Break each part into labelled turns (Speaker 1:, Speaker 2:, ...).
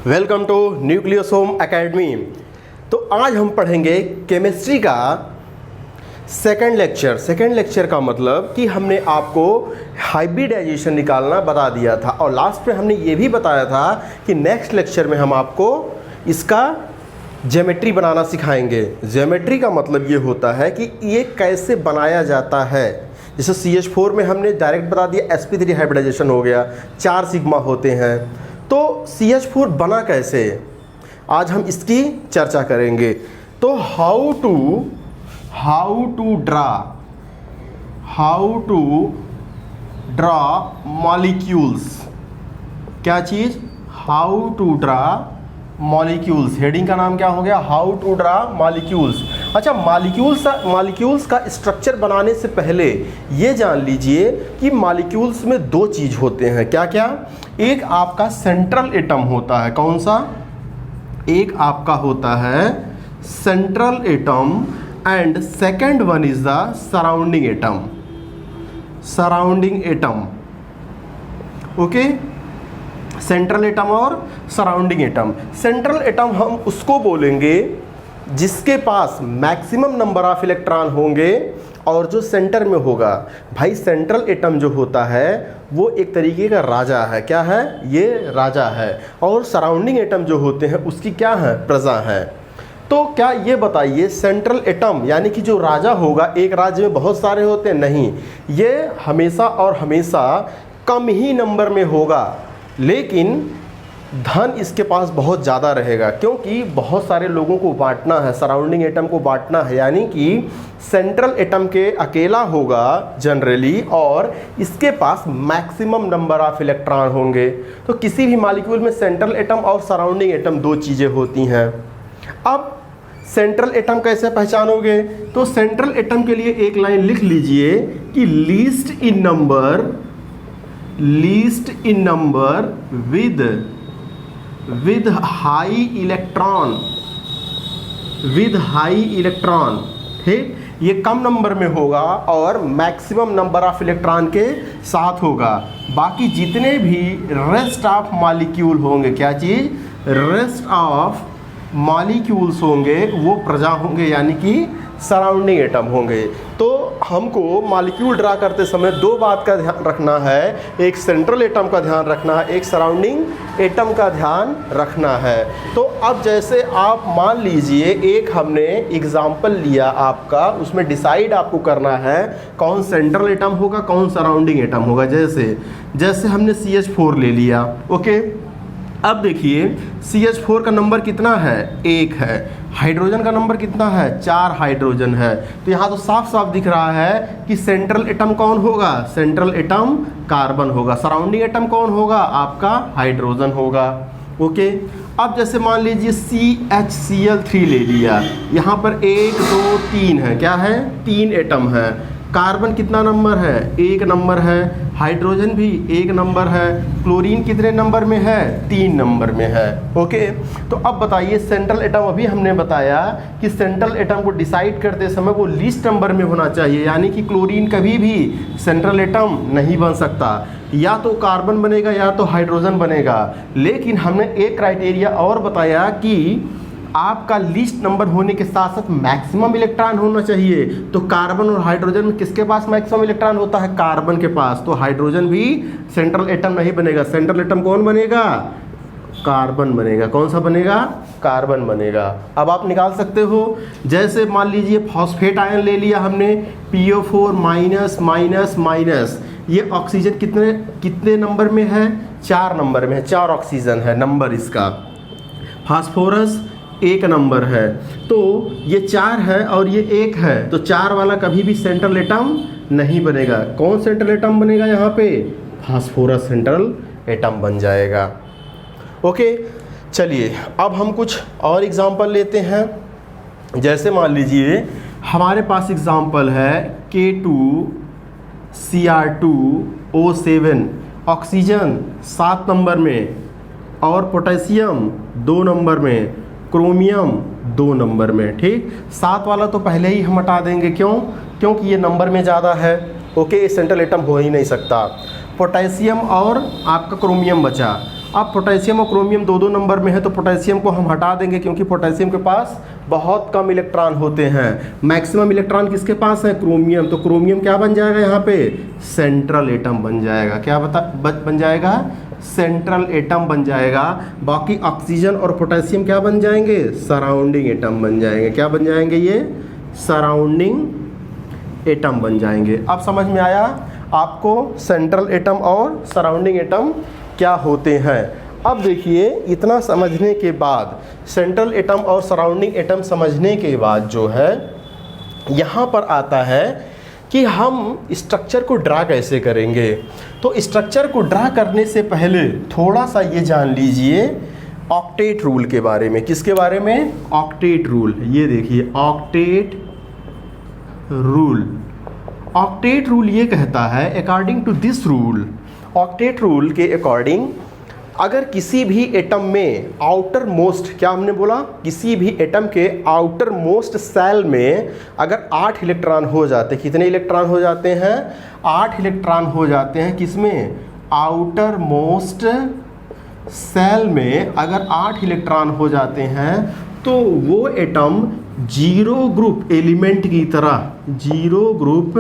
Speaker 1: Welcome to nucleosome academy. तो आज हम पढ़ेंगे केमिस्ट्री का सेकंड लेक्चर का मतलब कि हमने आपको हाइब्रिडाइजेशन निकालना बता दिया था और लास्ट में हमने ये भी बताया था कि नेक्स्ट लेक्चर में हम आपको इसका ज्योमेट्री बनाना सिखाएंगे। ज्योमेट्री का मतलब ये होता है कि ये कैसे बनाया जाता है। जैसे CH4 में हमने डायरेक्ट बता दिया sp3 हाइब्रिडाइजेशन हो गया, 4 सिग्मा होते हैं। तो CH4 बना कैसे, आज हम इसकी चर्चा करेंगे। तो हाउ टू ड्रा मॉलिक्यूल्स, क्या चीज़, how to draw molecules. Heading का नाम क्या हो गया, हाउ टू ड्रा मॉलिक्यूल्स। अच्छा, मॉलिक्यूल्स का स्ट्रक्चर बनाने से पहले ये जान लीजिए कि मॉलिक्यूल्स में दो चीज़ होते हैं। क्या क्या? एक आपका सेंट्रल एटम होता है, कौन सा? एक आपका होता है central atom and second one is the surrounding atom. Okay, central atom और सराउंडिंग एटम। सेंट्रल एटम हम उसको बोलेंगे जिसके पास मैक्सिमम नंबर ऑफ इलेक्ट्रॉन होंगे और जो सेंटर में होगा। भाई सेंट्रल एटम जो होता है वो एक तरीके का राजा है। क्या है? ये राजा है। और सराउंडिंग एटम जो होते हैं उसकी क्या है? प्रजा है। तो क्या ये बताइए, सेंट्रल एटम यानी कि जो राजा होगा, एक राज्य में बहुत सारे होते हैं? नहीं, ये हमेशा और हमेशा कम ही नंबर में होगा, लेकिन धन इसके पास बहुत ज़्यादा रहेगा क्योंकि बहुत सारे लोगों को बांटना है, सराउंडिंग एटम को बांटना है। यानी कि सेंट्रल एटम के अकेला होगा जनरली और इसके पास मैक्सिमम नंबर ऑफ इलेक्ट्रॉन होंगे। तो किसी भी मॉलिक्यूल में सेंट्रल एटम और सराउंडिंग एटम दो चीज़ें होती हैं। अब सेंट्रल एटम कैसे पहचानोगे? तो सेंट्रल एटम के लिए एक लाइन लिख लीजिए कि least in number with high electron. ठीक, ये कम नंबर में होगा और मैक्सिमम नंबर ऑफ इलेक्ट्रॉन के साथ होगा। बाकी जितने भी रेस्ट ऑफ मॉलिक्यूल होंगे, क्या चीज़, रेस्ट ऑफ मॉलिक्यूल्स होंगे, वो प्रजा होंगे यानी कि सराउंडिंग एटम होंगे। तो हमको मॉलिक्यूल ड्रा करते समय दो बात का ध्यान रखना है, एक सेंट्रल एटम का ध्यान रखना है, एक सराउंडिंग एटम का ध्यान रखना है। तो अब जैसे आप मान लीजिए एक हमने एग्जाम्पल लिया आपका, उसमें डिसाइड आपको करना है कौन सेंट्रल एटम होगा कौन सराउंडिंग एटम होगा। जैसे हमने CH4 ले लिया। ओके, अब देखिए CH4 का नंबर कितना है? 1 है। हाइड्रोजन का नंबर कितना है? 4 हाइड्रोजन है। तो यहाँ तो साफ साफ दिख रहा है कि सेंट्रल एटम कौन होगा? सेंट्रल एटम कार्बन होगा। सराउंडिंग एटम कौन होगा? आपका हाइड्रोजन होगा। ओके, अब जैसे मान लीजिए CHCl3 ले लिया, यहाँ पर 1 2 3 है। क्या है? 3 एटम है। कार्बन कितना नंबर है? 1 नंबर है। हाइड्रोजन भी 1 नंबर है। क्लोरीन कितने नंबर में है? 3 नंबर में है। ओके, तो अब बताइए सेंट्रल एटम, अभी हमने बताया कि सेंट्रल एटम को डिसाइड करते समय वो लीस्ट नंबर में होना चाहिए, यानी कि क्लोरीन कभी भी सेंट्रल एटम नहीं बन सकता, या तो कार्बन बनेगा या तो हाइड्रोजन बनेगा। लेकिन हमने एक क्राइटेरिया और बताया कि आपका लिस्ट नंबर होने के साथ साथ मैक्सिमम इलेक्ट्रॉन होना चाहिए। तो कार्बन और हाइड्रोजन में किसके पास मैक्सिमम इलेक्ट्रॉन होता है? कार्बन के पास। तो हाइड्रोजन भी सेंट्रल एटम नहीं बनेगा। सेंट्रल एटम कौन बनेगा? कार्बन बनेगा। कौन सा बनेगा? कार्बन बनेगा। अब आप निकाल सकते हो, जैसे मान लीजिए फॉस्फेट आयन ले लिया हमने, PO4 माइनस माइनस माइनस। ये ऑक्सीजन कितने नंबर में है? 4 नंबर में है। 4 ऑक्सीजन है नंबर इसका। फास्फोरस 1 नंबर है। तो ये 4 है और ये 1 है, तो 4 वाला कभी भी सेंट्रल एटम नहीं बनेगा। कौन सेंट्रल एटम बनेगा यहाँ पे? फास्फोरस सेंट्रल एटम बन जाएगा। ओके, चलिए अब हम कुछ और एग्जांपल लेते हैं। जैसे मान लीजिए हमारे पास एग्जांपल है K2Cr2O7, ऑक्सीजन 7 नंबर में और पोटेशियम 2 नंबर में, क्रोमियम 2 नंबर में। ठीक, 7 वाला तो पहले ही हम हटा देंगे। क्यों? क्योंकि ये नंबर में ज़्यादा है। ओके, सेंट्रल एटम हो ही नहीं सकता। पोटेशियम और आपका क्रोमियम बचा। अब पोटेशियम और क्रोमियम दो दो नंबर में है, तो पोटेशियम को हम हटा देंगे क्योंकि पोटेशियम के पास बहुत कम इलेक्ट्रॉन होते हैं। मैक्सिमम इलेक्ट्रॉन किसके पास है? क्रोमियम। तो क्रोमियम क्या बन जाएगा यहाँ पे? सेंट्रल एटम बन जाएगा। क्या बन जाएगा? सेंट्रल एटम बन जाएगा। बाकी ऑक्सीजन और पोटेशियम क्या बन जाएंगे? सराउंडिंग एटम बन जाएंगे। क्या बन जाएंगे ये? सराउंडिंग एटम बन जाएंगे। अब समझ में आया आपको सेंट्रल एटम और सराउंडिंग एटम क्या होते हैं। अब देखिए, इतना समझने के बाद, सेंट्रल एटम और सराउंडिंग एटम समझने के बाद जो है यहाँ पर आता है कि हम स्ट्रक्चर को ड्रा कैसे करेंगे। तो स्ट्रक्चर को ड्रा करने से पहले थोड़ा सा ये जान लीजिए ऑक्टेट रूल के बारे में। किसके बारे में? Octet rule. ये देखिए ऑक्टेट रूल। ऑक्टेट रूल ये कहता है, according to this rule, octet rule के अकॉर्डिंग, अगर किसी भी एटम में आउटर मोस्ट, क्या हमने बोला? किसी भी एटम के आउटर मोस्ट सेल में अगर 8 इलेक्ट्रॉन हो जाते, कितने इलेक्ट्रॉन हो जाते हैं? 8 इलेक्ट्रॉन हो जाते हैं। किसमें? आउटर मोस्ट सेल में अगर 8 इलेक्ट्रॉन हो जाते हैं तो वो एटम जीरो ग्रुप एलिमेंट की तरह, जीरो ग्रुप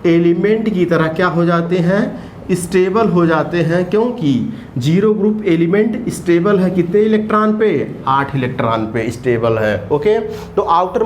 Speaker 1: एलिमेंट की तरह क्या हो जाते हैं? स्टेबल हो जाते हैं। क्योंकि जीरो ग्रुप एलिमेंट स्टेबल है कितने इलेक्ट्रॉन पे? 8 इलेक्ट्रॉन पे स्टेबल है। ओके, तो आउटर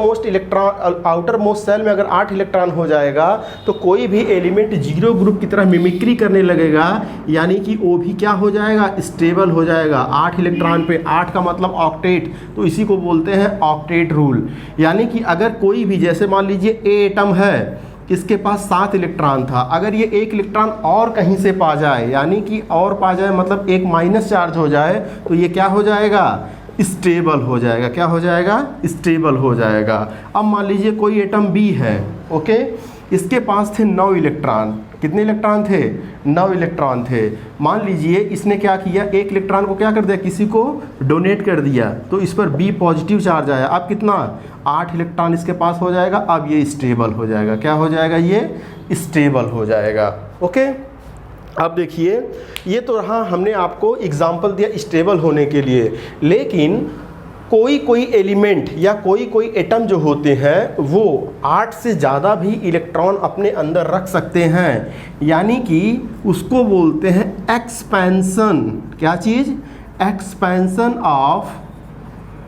Speaker 1: मोस्ट सेल में अगर 8 इलेक्ट्रॉन हो जाएगा तो कोई भी एलिमेंट जीरो ग्रुप की तरह मिमिक्री करने लगेगा, यानी कि वो भी क्या हो जाएगा? स्टेबल हो जाएगा। 8 इलेक्ट्रॉन पे, 8 का मतलब ऑक्टेट, तो इसी को बोलते हैं ऑक्टेट रूल। यानी कि अगर कोई भी, जैसे मान लीजिए ए एटम है, इसके पास 7 इलेक्ट्रॉन था, अगर ये 1 इलेक्ट्रॉन और कहीं से पा जाए, यानी कि और पा जाए मतलब एक माइनस चार्ज हो जाए, तो ये क्या हो जाएगा? स्टेबल हो जाएगा। क्या हो जाएगा? स्टेबल हो जाएगा। अब मान लीजिए कोई एटम बी है, ओके, इसके पास थे 9 इलेक्ट्रॉन। कितने इलेक्ट्रॉन थे? 9 इलेक्ट्रॉन थे। मान लीजिए इसने क्या किया? 1 इलेक्ट्रॉन को क्या कर दिया? किसी को डोनेट कर दिया, तो इस पर बी पॉजिटिव चार्ज आया। अब कितना? 8 इलेक्ट्रॉन इसके पास हो जाएगा। अब ये स्टेबल हो जाएगा। क्या हो जाएगा? ये स्टेबल हो जाएगा। ओके, अब देखिए, ये तो रहा, हमने आपको एग्जाम्पल दिया स्टेबल होने के लिए। लेकिन कोई एलिमेंट या कोई एटम जो होते हैं वो 8 से ज़्यादा भी इलेक्ट्रॉन अपने अंदर रख सकते हैं, यानी कि उसको बोलते हैं एक्सपेंशन। क्या चीज़? Expansion of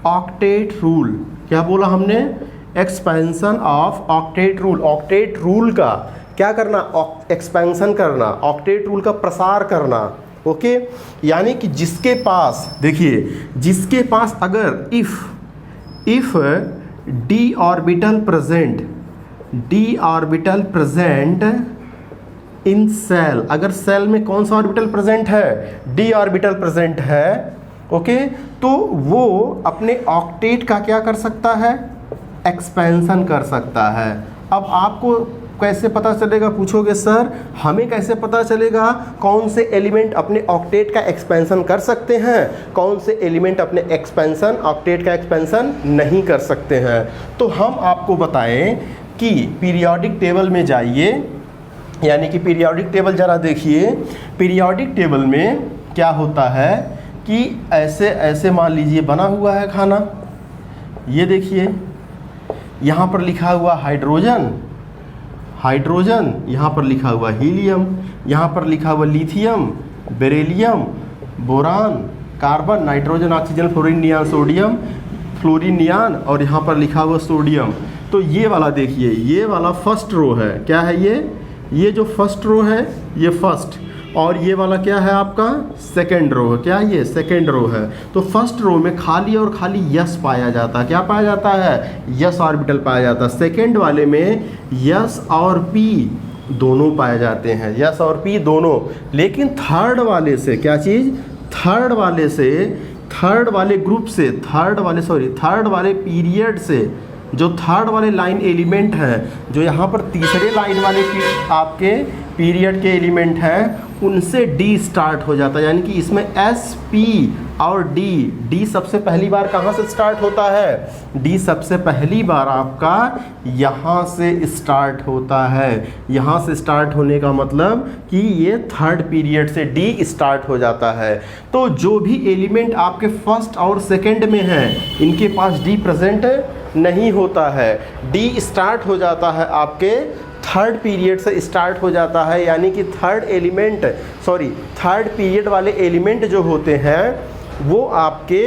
Speaker 1: octet rule. क्या बोला हमने? Expansion of octet rule. Octet rule का क्या करना? एक्सपेंशन करना, ऑक्टेट रूल का प्रसार करना। ओके, यानी कि जिसके पास, देखिए, जिसके पास अगर if D orbital present in cell, अगर सेल में कौन सा ऑर्बिटल प्रेजेंट है? डी ऑर्बिटल प्रेजेंट है। ओके, तो वो अपने ऑक्टेट का क्या कर सकता है? एक्सपेंशन कर सकता है। अब आपको कैसे पता चलेगा? पूछोगे सर हमें कैसे पता चलेगा कौन से एलिमेंट अपने ऑक्टेट का एक्सपेंशन कर सकते हैं, कौन से एलिमेंट अपने ऑक्टेट का एक्सपेंशन नहीं कर सकते हैं? तो हम आपको बताएं कि पीरियोडिक टेबल में जाइए, यानी कि पीरियोडिक टेबल ज़रा देखिए। पीरियोडिक टेबल में क्या होता है कि ऐसे ऐसे मान लीजिए बना हुआ है खाना। ये देखिए, यहाँ पर लिखा हुआ हाइड्रोजन, यहाँ पर लिखा हुआ हीलियम, यहाँ पर लिखा हुआ lithium, beryllium, boron, carbon, nitrogen, oxygen, fluorine, neon, sodium, fluorine, neon, और यहाँ पर लिखा हुआ सोडियम। तो ये वाला देखिए, ये वाला फर्स्ट रो है। क्या है ये जो फर्स्ट रो है ये फर्स्ट, और ये वाला क्या है आपका? सेकेंड रो है। क्या ये? सेकेंड रो है। तो फर्स्ट रो में खाली और खाली यस पाया जाता है। क्या पाया जाता है? यस ऑर्बिटल पाया जाता है। सेकेंड वाले में यस और पी दोनों पाए जाते हैं, यस और पी दोनों। लेकिन थर्ड वाले से क्या चीज़? थर्ड वाले पीरियड से, जो थर्ड वाले लाइन एलिमेंट है, जो यहाँ पर तीसरे लाइन वाले आपके पीरियड के एलिमेंट हैं, उनसे डी स्टार्ट हो जाता है, यानी कि इसमें एस पी और डी सबसे पहली बार कहाँ से स्टार्ट होता है? डी सबसे पहली बार आपका यहाँ से स्टार्ट होता है। यहाँ से स्टार्ट होने का मतलब कि ये थर्ड पीरियड से डी स्टार्ट हो जाता है। तो जो भी एलिमेंट आपके फर्स्ट और सेकंड में हैं इनके पास डी प्रेजेंट नहीं होता है। डी स्टार्ट हो जाता है आपके थर्ड पीरियड से स्टार्ट हो जाता है, यानी कि थर्ड पीरियड वाले एलिमेंट जो होते हैं वो आपके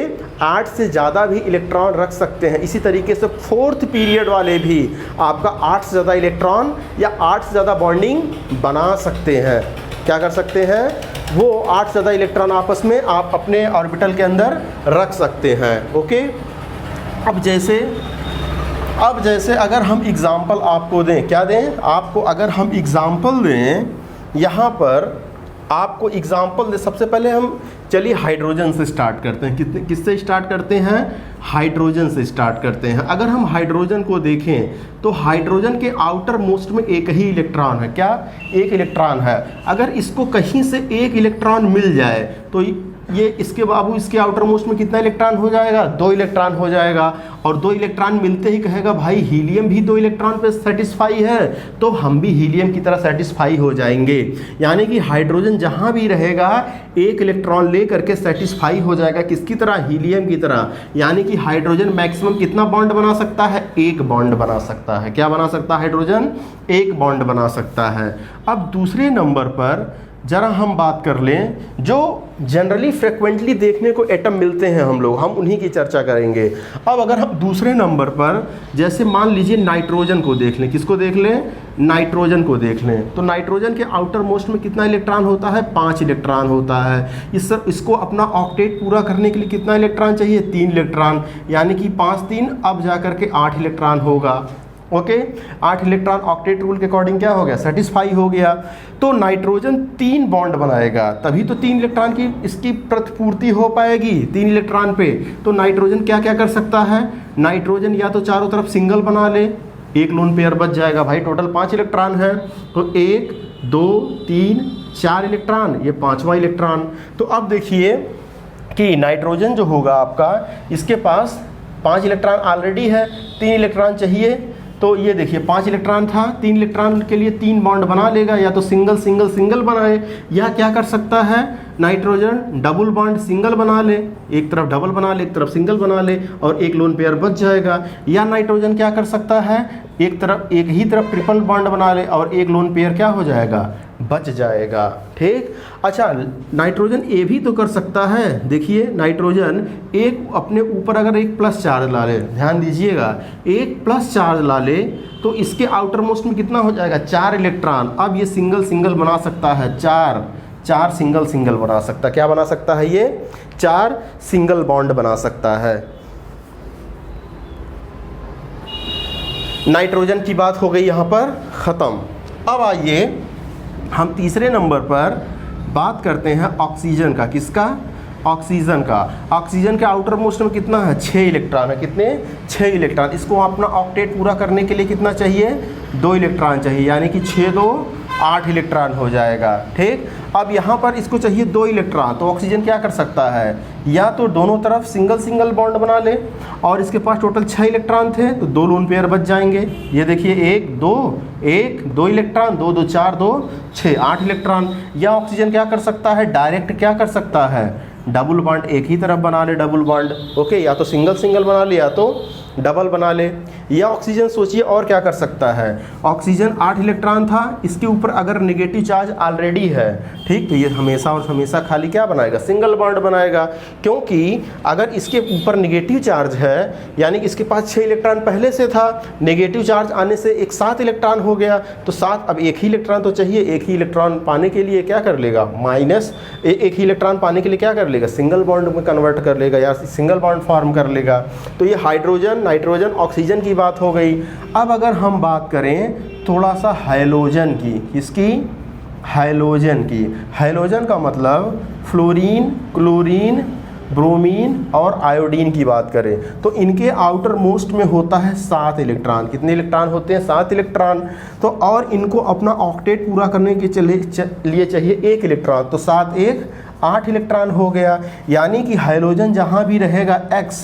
Speaker 1: 8 से ज़्यादा भी इलेक्ट्रॉन रख सकते हैं। इसी तरीके से फोर्थ पीरियड वाले भी आपका 8 से ज़्यादा इलेक्ट्रॉन या 8 से ज़्यादा बॉन्डिंग बना सकते हैं। क्या कर सकते हैं? वो 8 से ज़्यादा इलेक्ट्रॉन आपस में आप अपने ऑर्बिटल के अंदर रख सकते हैं। ओके, अब जैसे अगर हम एग्ज़ाम्पल आपको दें, क्या दें आपको? अगर हम एग्ज़ाम्पल दें, यहाँ पर आपको एग्ज़ाम्पल दे, सबसे पहले हम चलिए हाइड्रोजन से स्टार्ट करते हैं। किससे स्टार्ट करते हैं? हाइड्रोजन से स्टार्ट करते हैं। अगर हम हाइड्रोजन को देखें तो हाइड्रोजन के आउटर मोस्ट में एक ही इलेक्ट्रॉन है। क्या? एक इलेक्ट्रॉन है। अगर इसको कहीं से एक इलेक्ट्रॉन मिल जाए तो ये इसके इसके आउटर मोस्ट में कितना इलेक्ट्रॉन हो जाएगा? 2 इलेक्ट्रॉन हो जाएगा। और 2 इलेक्ट्रॉन मिलते ही कहेगा भाई हीलियम भी 2 इलेक्ट्रॉन पे सेटिस्फाई है, तो हम भी हीलियम की तरह सेटिस्फाई हो जाएंगे। यानी कि हाइड्रोजन जहाँ भी रहेगा एक इलेक्ट्रॉन ले करके सेटिस्फाई हो जाएगा। किसकी तरह? हीलियम की तरह। यानी कि हाइड्रोजन मैक्सिमम कितना बॉन्ड बना सकता है? 1 बॉन्ड बना सकता है। क्या बना सकता है हाइड्रोजन? 1 बॉन्ड बना सकता है। अब दूसरे नंबर पर जरा हम बात कर लें, जो जनरली फ्रिक्वेंटली देखने को एटम मिलते हैं हम उन्हीं की चर्चा करेंगे। अब अगर हम दूसरे नंबर पर जैसे मान लीजिए नाइट्रोजन को देख लें। किसको देख लें? नाइट्रोजन को देख लें। तो नाइट्रोजन के आउटर मोस्ट में कितना इलेक्ट्रॉन होता है? 5 इलेक्ट्रॉन होता है। इसको अपना ऑक्टेट पूरा करने के लिए कितना इलेक्ट्रॉन चाहिए? 3 इलेक्ट्रॉन। यानी कि 5 3 अब जा करके 8 इलेक्ट्रॉन होगा। ओके, 8 इलेक्ट्रॉन ऑक्टेट रूल के अकॉर्डिंग क्या हो गया? सेटिस्फाई हो गया। तो नाइट्रोजन 3 बॉन्ड बनाएगा, तभी तो 3 इलेक्ट्रॉन की इसकी प्रतिपूर्ति हो पाएगी 3 इलेक्ट्रॉन पे। तो नाइट्रोजन क्या क्या कर सकता है? नाइट्रोजन या तो चारों तरफ सिंगल बना ले, एक लोन पेयर बच जाएगा। भाई टोटल 5 इलेक्ट्रॉन है, तो 1 2 3 4 इलेक्ट्रॉन, ये 5वां इलेक्ट्रॉन। तो अब देखिए कि नाइट्रोजन जो होगा आपका, इसके पास 5 इलेक्ट्रॉन ऑलरेडी है, 3 इलेक्ट्रॉन चाहिए। तो ये देखिए 5 इलेक्ट्रॉन था, 3 इलेक्ट्रॉन के लिए 3 बॉन्ड बना लेगा। या तो सिंगल सिंगल सिंगल बनाए, या क्या कर सकता है नाइट्रोजन? डबल बॉन्ड सिंगल बना ले, एक तरफ डबल बना ले, एक तरफ सिंगल बना ले, और एक लोन पेयर बच जाएगा। या नाइट्रोजन क्या कर सकता है? एक ही तरफ ट्रिपल बॉन्ड बना ले और एक लोन पेयर क्या हो जाएगा? बच जाएगा। ठीक। अच्छा, नाइट्रोजन ये भी तो कर सकता है। देखिए नाइट्रोजन एक अपने ऊपर अगर एक प्लस चार्ज ला ले, ध्यान दीजिएगा, एक प्लस चार्ज ला ले तो इसके आउटर मोस्ट में कितना हो जाएगा? 4 इलेक्ट्रॉन। अब ये सिंगल सिंगल बना सकता है, 4 सिंगल सिंगल बना सकता है। क्या बना सकता है? ये 4 सिंगल बॉन्ड बना सकता है। नाइट्रोजन की बात हो गई यहाँ पर ख़त्म। अब आइए हम तीसरे नंबर पर बात करते हैं ऑक्सीजन का। किसका? ऑक्सीजन का। ऑक्सीजन के आउटर मोस्ट में कितना है? 6 इलेक्ट्रॉन है। कितने? 6 इलेक्ट्रॉन। इसको अपना ऑक्टेट पूरा करने के लिए कितना चाहिए? 2 इलेक्ट्रॉन चाहिए, यानी कि 6 2 8 इलेक्ट्रॉन हो जाएगा। ठीक। अब यहाँ पर इसको चाहिए 2 इलेक्ट्रॉन, तो ऑक्सीजन क्या कर सकता है? या तो दोनों तरफ सिंगल सिंगल बॉन्ड बना ले, और इसके पास टोटल 6 इलेक्ट्रॉन थे तो 2 लोन पेयर बच जाएंगे। ये देखिए 1 2 इलेक्ट्रॉन, 2 2 4 2 6 8 इलेक्ट्रॉन। या ऑक्सीजन क्या कर सकता है? डायरेक्ट क्या कर सकता है? डबल बॉन्ड एक ही तरफ बना ले, डबल बॉन्ड। ओके, या तो सिंगल सिंगल बना ले या तो डबल बना ले। या ऑक्सीजन सोचिए और क्या कर सकता है? ऑक्सीजन 8 इलेक्ट्रॉन था, इसके ऊपर अगर नेगेटिव चार्ज ऑलरेडी है, ठीक, तो ये हमेशा और हमेशा खाली क्या बनाएगा? सिंगल बॉन्ड बनाएगा। क्योंकि अगर इसके ऊपर नेगेटिव चार्ज है, यानी कि इसके पास 6 इलेक्ट्रॉन पहले से था, नेगेटिव चार्ज आने से एक 7 इलेक्ट्रॉन हो गया, तो 7 अब एक ही इलेक्ट्रॉन तो चाहिए। एक ही इलेक्ट्रॉन पाने के लिए क्या कर लेगा? माइनस एक ही इलेक्ट्रॉन पाने के लिए क्या कर लेगा? सिंगल बॉन्ड में कन्वर्ट कर लेगा या सिंगल बॉन्ड फॉर्म कर लेगा। तो ये हाइड्रोजन, नाइट्रोजन, ऑक्सीजन की बात हो गई। अब अगर हम बात करें थोड़ा सा हैलोजन की। किसकी? हैलोजन की। हैलोजन का मतलब फ्लोरीन, क्लोरीन, ब्रोमीन और आयोडीन की बात करें तो इनके आउटर मोस्ट में होता है 7 इलेक्ट्रॉन। कितने इलेक्ट्रॉन होते हैं? 7 इलेक्ट्रॉन। तो और इनको अपना ऑक्टेट पूरा करने के लिए चाहिए 1 इलेक्ट्रॉन, तो 7 1 8 इलेक्ट्रॉन हो गया। यानी कि हाइड्रोजन जहाँ भी रहेगा X,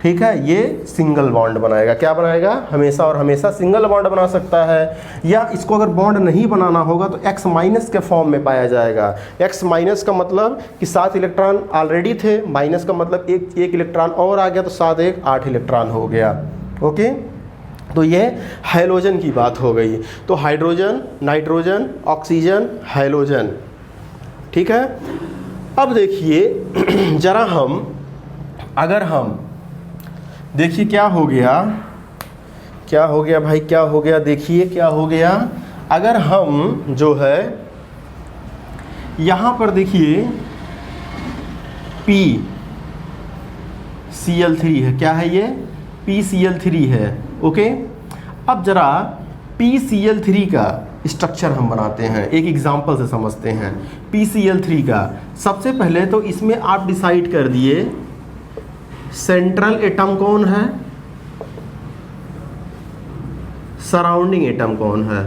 Speaker 1: ठीक है, ये सिंगल बॉन्ड बनाएगा। क्या बनाएगा? हमेशा और हमेशा सिंगल बॉन्ड बना सकता है। या इसको अगर बॉन्ड नहीं बनाना होगा तो X माइनस के फॉर्म में पाया जाएगा। X माइनस का मतलब कि 7 इलेक्ट्रॉन ऑलरेडी थे, माइनस का मतलब एक इलेक्ट्रॉन और आ गया, तो 7 1 8 इलेक्ट्रॉन हो गया। ओके, तो ये हाइड्रोजन की बात हो गई। तो हाइड्रोजन, नाइट्रोजन, ऑक्सीजन, हाइड्रोजन, ठीक है। अब देखिए जरा अगर हम देखिए क्या हो गया भाई, क्या हो गया, देखिए क्या हो गया। अगर हम जो है यहाँ पर देखिए PCl3 है, क्या है ये? PCl3 है। ओके, अब जरा PCl3 का स्ट्रक्चर हम बनाते हैं, एक एग्जांपल से समझते हैं। PCl3 का सबसे पहले तो इसमें आप डिसाइड कर दिए सेंट्रल एटम कौन है, सराउंडिंग एटम कौन है।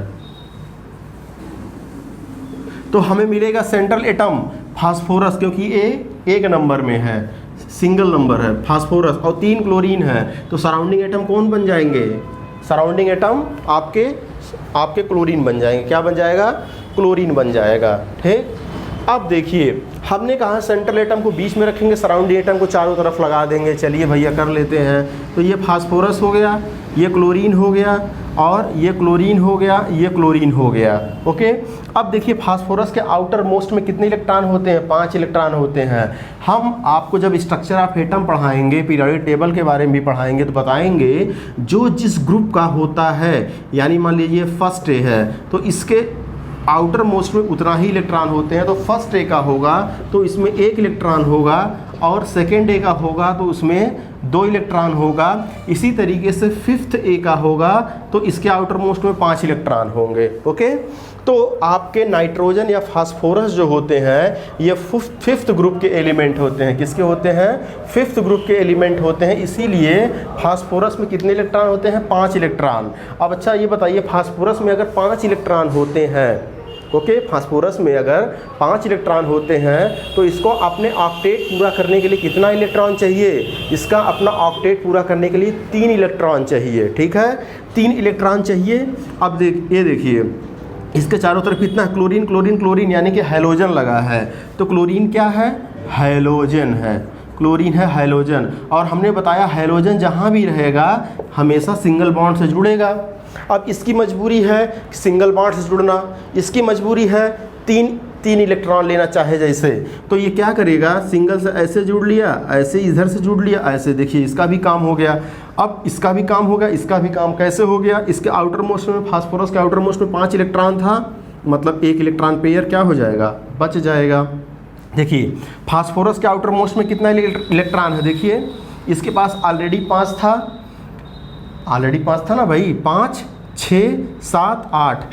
Speaker 1: तो हमें मिलेगा सेंट्रल एटम फास्फोरस, क्योंकि ये 1 नंबर में है, सिंगल नंबर है फास्फोरस, और 3 क्लोरीन है। तो सराउंडिंग एटम कौन बन जाएंगे? सराउंडिंग एटम आपके क्लोरीन बन जाएंगे। क्या बन जाएगा? क्लोरीन बन जाएगा। ठीक, अब देखिए हमने कहा सेंट्रल एटम को बीच में रखेंगे, सराउंडिंग एटम को चारों तरफ लगा देंगे। चलिए भैया कर लेते हैं। तो ये फास्फोरस हो गया, ये क्लोरीन हो गया, और ये क्लोरीन हो गया, ये क्लोरीन हो गया। ओके, अब देखिए फास्फोरस के आउटर मोस्ट में कितने इलेक्ट्रॉन होते हैं? 5 इलेक्ट्रॉन होते हैं। हम आपको जब स्ट्रक्चर ऑफ एटम पढ़ाएंगे, पीरियोडिक टेबल के बारे में भी पढ़ाएंगे, तो बताएंगे जो जिस ग्रुप का होता है, यानी मान लीजिए फर्स्ट ए है तो इसके आउटर मोस्ट में उतना ही इलेक्ट्रॉन होते हैं। तो फर्स्ट ए का होगा तो इसमें 1 इलेक्ट्रॉन होगा, और सेकेंड ए का होगा तो उसमें 2 इलेक्ट्रॉन होगा। इसी तरीके से फिफ्थ ए का होगा तो इसके आउटर मोस्ट में 5 इलेक्ट्रॉन होंगे। ओके, तो आपके नाइट्रोजन या फास्फोरस जो होते हैं ये फिफ्थ ग्रुप के एलिमेंट होते हैं। किसके होते हैं? फिफ्थ ग्रुप के एलिमेंट होते हैं। इसीलिए फास्फोरस में कितने इलेक्ट्रॉन होते हैं? 5 इलेक्ट्रॉन। अब अच्छा ये बताइए, फास्फोरस में अगर 5 इलेक्ट्रॉन होते हैं, ओके, फास्फोरस में अगर 5 इलेक्ट्रॉन होते हैं तो इसको अपने ऑक्टेट पूरा करने के लिए कितना इलेक्ट्रॉन चाहिए? इसका अपना ऑक्टेट पूरा करने के लिए 3 इलेक्ट्रॉन चाहिए। ठीक है, 3 इलेक्ट्रॉन चाहिए। अब ये देखिए इसके चारों तरफ कितना क्लोरीन क्लोरीन क्लोरीन, यानी कि हैलोजन लगा है। तो क्लोरीन क्या है? हैलोजन है। क्लोरीन है हैलोजन। और हमने बताया हैलोजन जहाँ भी रहेगा हमेशा सिंगल बॉन्ड से जुड़ेगा। अब इसकी मजबूरी है सिंगल बॉन्ड से जुड़ना, इसकी मजबूरी है तीन इलेक्ट्रॉन लेना चाहे जैसे। तो ये क्या करेगा? सिंगल से ऐसे जुड़ लिया, ऐसे इधर से जुड़ लिया, ऐसे। देखिए इसका भी काम हो गया। अब इसका भी काम हो गया, इसका भी काम कैसे हो गया? इसके आउटर मोस्ट में, फास्फोरस के आउटर मोस्ट में 5 इलेक्ट्रॉन था, मतलब 1 इलेक्ट्रॉन पेयर क्या हो जाएगा? बच जाएगा। देखिए फास्फोरस के आउटर मोस्ट में कितना इलेक्ट्रॉन है? देखिए इसके पास ऑलरेडी 5 था ना भाई, 5 6 7 8।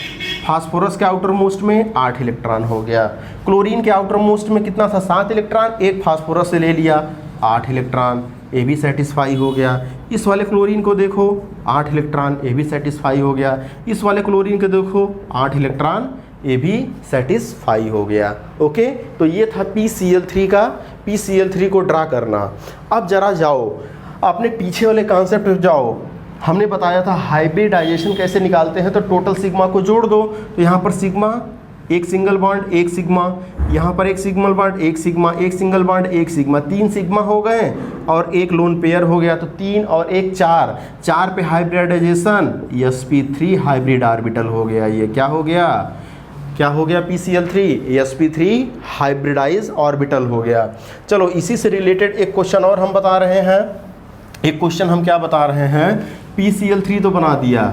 Speaker 1: फास्फोरस के आउटर मोस्ट में 8 इलेक्ट्रॉन हो गया। क्लोरीन के आउटर मोस्ट में कितना था? 7 इलेक्ट्रॉन, एक फास्फोरस से ले लिया, 8 इलेक्ट्रॉन, ये भी सेटिस्फाई हो गया। इस वाले क्लोरीन को देखो 8 इलेक्ट्रॉन, ये भी सेटिस्फाई हो गया। इस वाले क्लोरीन को देखो 8 इलेक्ट्रॉन, ये भी सेटिस्फाई हो गया। ओके, तो ये था PCl3 का। PCl3 को ड्रा करना। अब जरा जाओ अपने पीछे वाले कॉन्सेप्ट पे जाओ। हमने बताया था हाइब्रिडाइजेशन कैसे निकालते हैं, तो टोटल सिग्मा को जोड़ दो। तो यहाँ पर सिग्मा, एक सिंगल बॉन्ड, एक सिग्मा, यहाँ पर एक सिग्मल बॉन्ड, एक सिग्मा, एक सिंगल बॉन्ड, एक सिग्मा, 3 सिग्मा हो गए और एक लोन पेयर हो गया। तो 3 और 1 4, 4 पे हाइब्रिडाइजेशन, sp3 हाइब्रिड ऑर्बिटल हो गया। ये क्या हो गया? क्या हो गया? PCl3 sp3 हाइब्रिडाइज ऑर्बिटल हो गया। चलो इसी से रिलेटेड एक क्वेश्चन और हम बता रहे हैं। एक क्वेश्चन हम क्या बता रहे हैं? PCl3 तो बना दिया,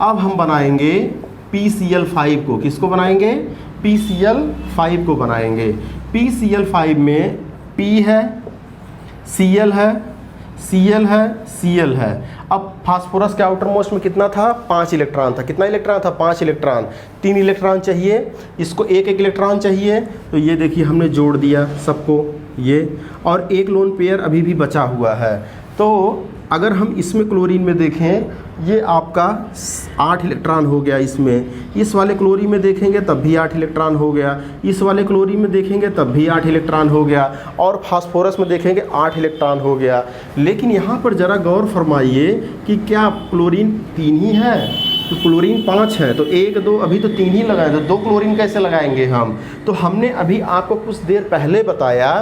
Speaker 1: अब हम बनाएंगे PCl5 को। किसको बनाएंगे? PCl5 को बनाएंगे। PCl5 में P है, Cl है, Cl है, Cl है। अब फास्फोरस के आउटर मोस्ट में कितना था? 5 इलेक्ट्रॉन था। कितना इलेक्ट्रॉन था? 5 इलेक्ट्रॉन। 3 इलेक्ट्रॉन चाहिए, इसको एक इलेक्ट्रॉन चाहिए। तो ये देखिए हमने जोड़ दिया सबको ये, और एक लोन पेयर अभी भी बचा हुआ है। तो अगर हम इसमें क्लोरीन में देखें, ये आपका 8 इलेक्ट्रॉन हो गया इसमें, इस वाले क्लोरीन में देखेंगे तब भी 8 इलेक्ट्रॉन हो गया, इस वाले क्लोरीन में देखेंगे तब भी 8 इलेक्ट्रॉन हो गया, और फास्फोरस में देखेंगे 8 इलेक्ट्रॉन हो गया। लेकिन यहाँ पर ज़रा गौर फरमाइए कि क्या क्लोरीन 3 ही है? तो क्लोरीन 5 है, तो 1 2 अभी तो 3 ही लगाए, तो 2 क्लोरीन कैसे लगाएंगे हम? तो हमने अभी आपको कुछ देर पहले बताया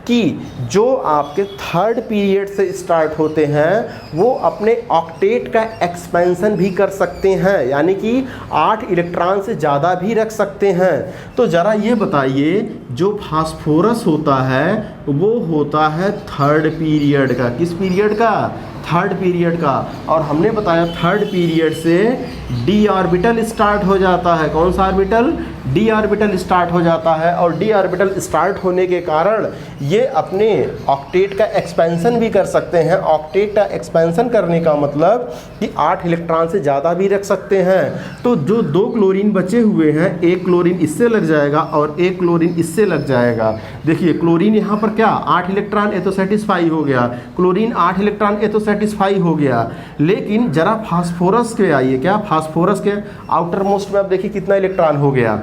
Speaker 1: कि जो आपके थर्ड पीरियड से स्टार्ट होते हैं वो अपने ऑक्टेट का एक्सपेंशन भी कर सकते हैं, यानी कि 8 इलेक्ट्रॉन से ज़्यादा भी रख सकते हैं। तो ज़रा ये बताइए, जो फास्फोरस होता है वो होता है थर्ड पीरियड का। किस पीरियड का? थर्ड पीरियड का। और हमने बताया थर्ड पीरियड से डी ऑर्बिटल स्टार्ट हो जाता है। कौन सा ऑर्बिटल? डी ऑर्बिटल स्टार्ट हो जाता है, और डी ऑर्बिटल स्टार्ट होने के कारण ये अपने ऑक्टेट का एक्सपेंशन भी कर सकते हैं। ऑक्टेट का एक्सपेंशन करने का मतलब कि 8 इलेक्ट्रॉन से ज़्यादा भी रख सकते हैं। तो जो 2 क्लोरीन बचे हुए हैं, एक क्लोरीन इससे लग जाएगा और एक क्लोरीन इससे लग जाएगा। देखिए क्लोरीन यहाँ पर क्या 8 इलेक्ट्रॉन, ये तो सेटिस्फाई हो गया। क्लोरीन 8 इलेक्ट्रॉन, ये तो सेटिस्फाई हो गया। लेकिन जरा फास्फोरस के आइए, क्या फास्फोरस के आउटर मोस्ट में आप देखिए कितना इलेक्ट्रॉन हो गया।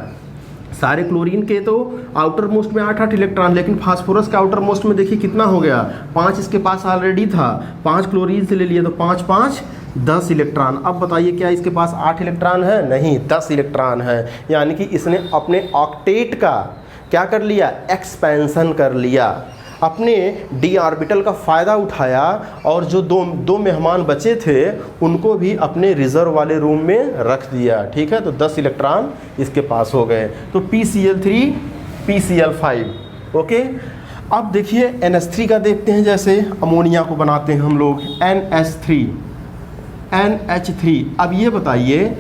Speaker 1: सारे क्लोरीन के तो आउटर मोस्ट में 8 इलेक्ट्रॉन, लेकिन फास्फोरस के आउटर मोस्ट में देखिए कितना हो गया, 5 इसके पास ऑलरेडी था, 5 क्लोरीन से ले लिए तो 5 5 10 इलेक्ट्रॉन। अब बताइए क्या इसके पास 8 इलेक्ट्रॉन है? नहीं, 10 इलेक्ट्रॉन है। यानी कि इसने अपने ऑक्टेट का क्या कर लिया? एक्सपेंशन कर लिया, अपने डी ऑर्बिटल का फ़ायदा उठाया, और जो दो मेहमान बचे थे उनको भी अपने रिजर्व वाले रूम में रख दिया। ठीक है, तो 10 इलेक्ट्रॉन इसके पास हो गए। तो PCl3 PCl5। ओके, अब देखिए NH3 का देखते हैं। जैसे अमोनिया को बनाते हैं हम लोग, NH3। अब ये बताइए,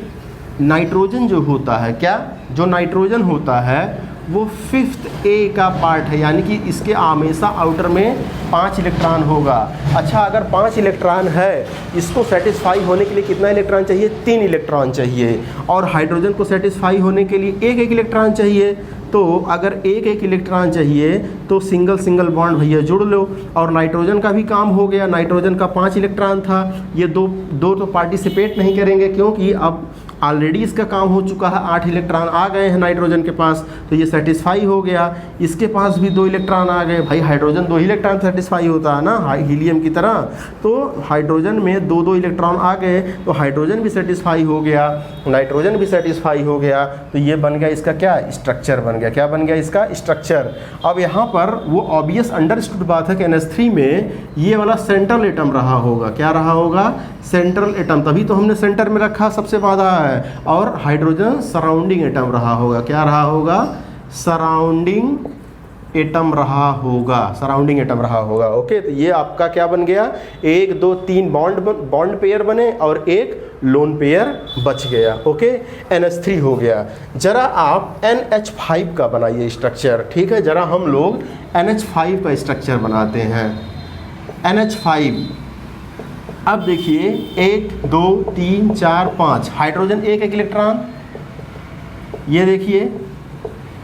Speaker 1: नाइट्रोजन जो होता है, क्या जो नाइट्रोजन होता है वो 5th A का पार्ट है, यानी कि इसके हमेशा आउटर में 5 इलेक्ट्रॉन होगा। अच्छा, अगर 5 इलेक्ट्रॉन है, इसको सेटिस्फाई होने के लिए कितना इलेक्ट्रॉन चाहिए? 3 इलेक्ट्रॉन चाहिए। और हाइड्रोजन को सेटिस्फाई होने के लिए 1 1 इलेक्ट्रॉन चाहिए। तो अगर 1 1 इलेक्ट्रॉन चाहिए तो सिंगल बॉन्ड भैया जुड़ लो। और नाइट्रोजन का भी काम हो गया, नाइट्रोजन का 5 इलेक्ट्रॉन था, ये दो तो पार्टिसिपेट नहीं करेंगे क्योंकि अब ऑलरेडी इसका काम हो चुका है, 8 इलेक्ट्रॉन आ गए हैं नाइट्रोजन के पास, तो ये सेटिस्फाई हो गया। इसके पास भी 2 इलेक्ट्रॉन आ गए, भाई हाइड्रोजन 2 इलेक्ट्रॉन सेटिस्फाई होता है ना, हीलियम की तरह। तो हाइड्रोजन में 2 इलेक्ट्रॉन आ गए, तो हाइड्रोजन भी सेटिस्फाई हो गया, नाइट्रोजन भी सेटिस्फाई हो गया। तो ये बन गया इसका क्या? स्ट्रक्चर बन गया। क्या बन गया इसका? स्ट्रक्चर। अब यहाँ पर वो ऑब्वियस अंडरस्टूड बात है कि NH3 में ये वाला सेंट्रल एटम रहा होगा। क्या रहा होगा? सेंट्रल एटम, तभी तो हमने सेंटर में रखा, सबसे ज़्यादा है। और हाइड्रोजन सराउंडिंग एटम रहा होगा। क्या रहा होगा? सराउंडिंग एटम रहा होगा, सराउंडिंग एटम रहा होगा। ओके, तो ये आपका क्या बन गया? 1 2 3 बॉन्ड पेयर बने और एक लोन पेयर बच गया। ओके, NH3 हो गया। जरा आप NH5 का बनाइए स्ट्रक्चर। ठीक है, जरा हम लोग NH5 का स्ट्रक्चर बनाते हैं। NH5, अब देखिए 1 2 3 4 5 हाइड्रोजन 1 1 इलेक्ट्रॉन, ये देखिए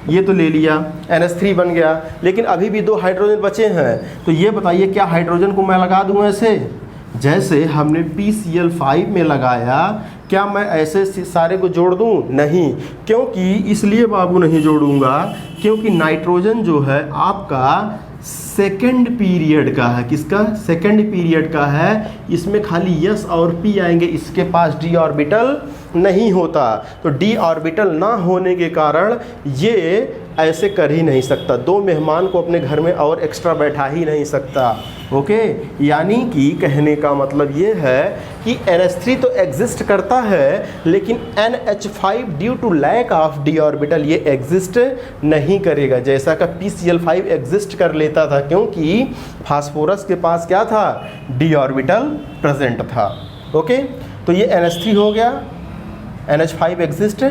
Speaker 1: ये तो ले लिया, NH3 बन गया। लेकिन अभी भी 2 हाइड्रोजन बचे हैं, तो ये बताइए क्या हाइड्रोजन को मैं लगा दूं ऐसे जैसे हमने PCl5 में लगाया? क्या मैं ऐसे सारे को जोड़ दूं? नहीं। क्योंकि इसलिए बाबू नहीं जोड़ूंगा क्योंकि नाइट्रोजन जो है आपका सेकेंड पीरियड का है। किसका? सेकेंड पीरियड का है। इसमें खाली S और P आएंगे, इसके पास d ऑर्बिटल नहीं होता। तो d ऑर्बिटल ना होने के कारण ये ऐसे कर ही नहीं सकता, 2 मेहमान को अपने घर में और एक्स्ट्रा बैठा ही नहीं सकता। ओके, यानी कि कहने का मतलब ये है कि NH3 तो एग्जिस्ट करता है, लेकिन NH5 due to lack of d orbital ये एग्जिस्ट नहीं करेगा, जैसा कि PCl5 एग्जिस्ट कर लेता था, क्योंकि फास्फोरस के पास क्या था? d ऑर्बिटल प्रेजेंट था। ओके, तो ये NH3 हो गया, NH5 एग्जिस्ट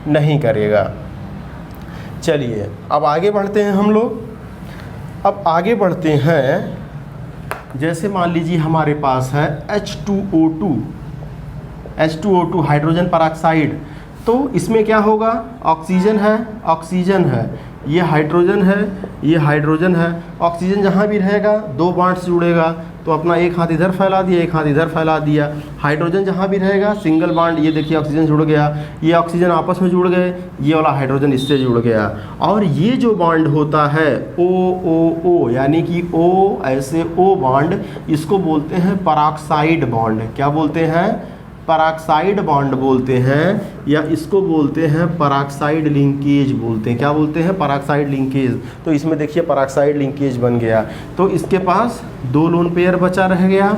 Speaker 1: नहीं करेगा। चलिए अब आगे बढ़ते हैं हम लोग। अब आगे बढ़ते हैं, जैसे मान लीजिए हमारे पास है H2O2 हाइड्रोजन परऑक्साइड। तो इसमें क्या होगा? ऑक्सीजन है, ये हाइड्रोजन है, ये हाइड्रोजन है। ऑक्सीजन जहाँ भी रहेगा 2 बॉन्ड से जुड़ेगा, तो अपना एक हाथ इधर फैला दिया, एक हाथ इधर फैला दिया। हाइड्रोजन जहाँ भी रहेगा सिंगल बॉन्ड, ये देखिए ऑक्सीजन जुड़ गया, ये ऑक्सीजन आपस में जुड़ गए, ये वाला हाइड्रोजन इससे जुड़ गया। और ये जो बॉन्ड होता है ओ ओ ओ, यानी कि ओ ऐसे ओ बॉन्ड, इसको बोलते हैं पराक्साइड बॉन्ड। क्या बोलते हैं? पराक्साइड बॉन्ड बोलते हैं, या इसको बोलते हैं पराक्साइड लिंकेज बोलते हैं। क्या बोलते हैं? Peroxide linkage. तो इसमें देखिए पराक्साइड लिंकेज बन गया, तो इसके पास 2 लोन पेयर बचा रह गया,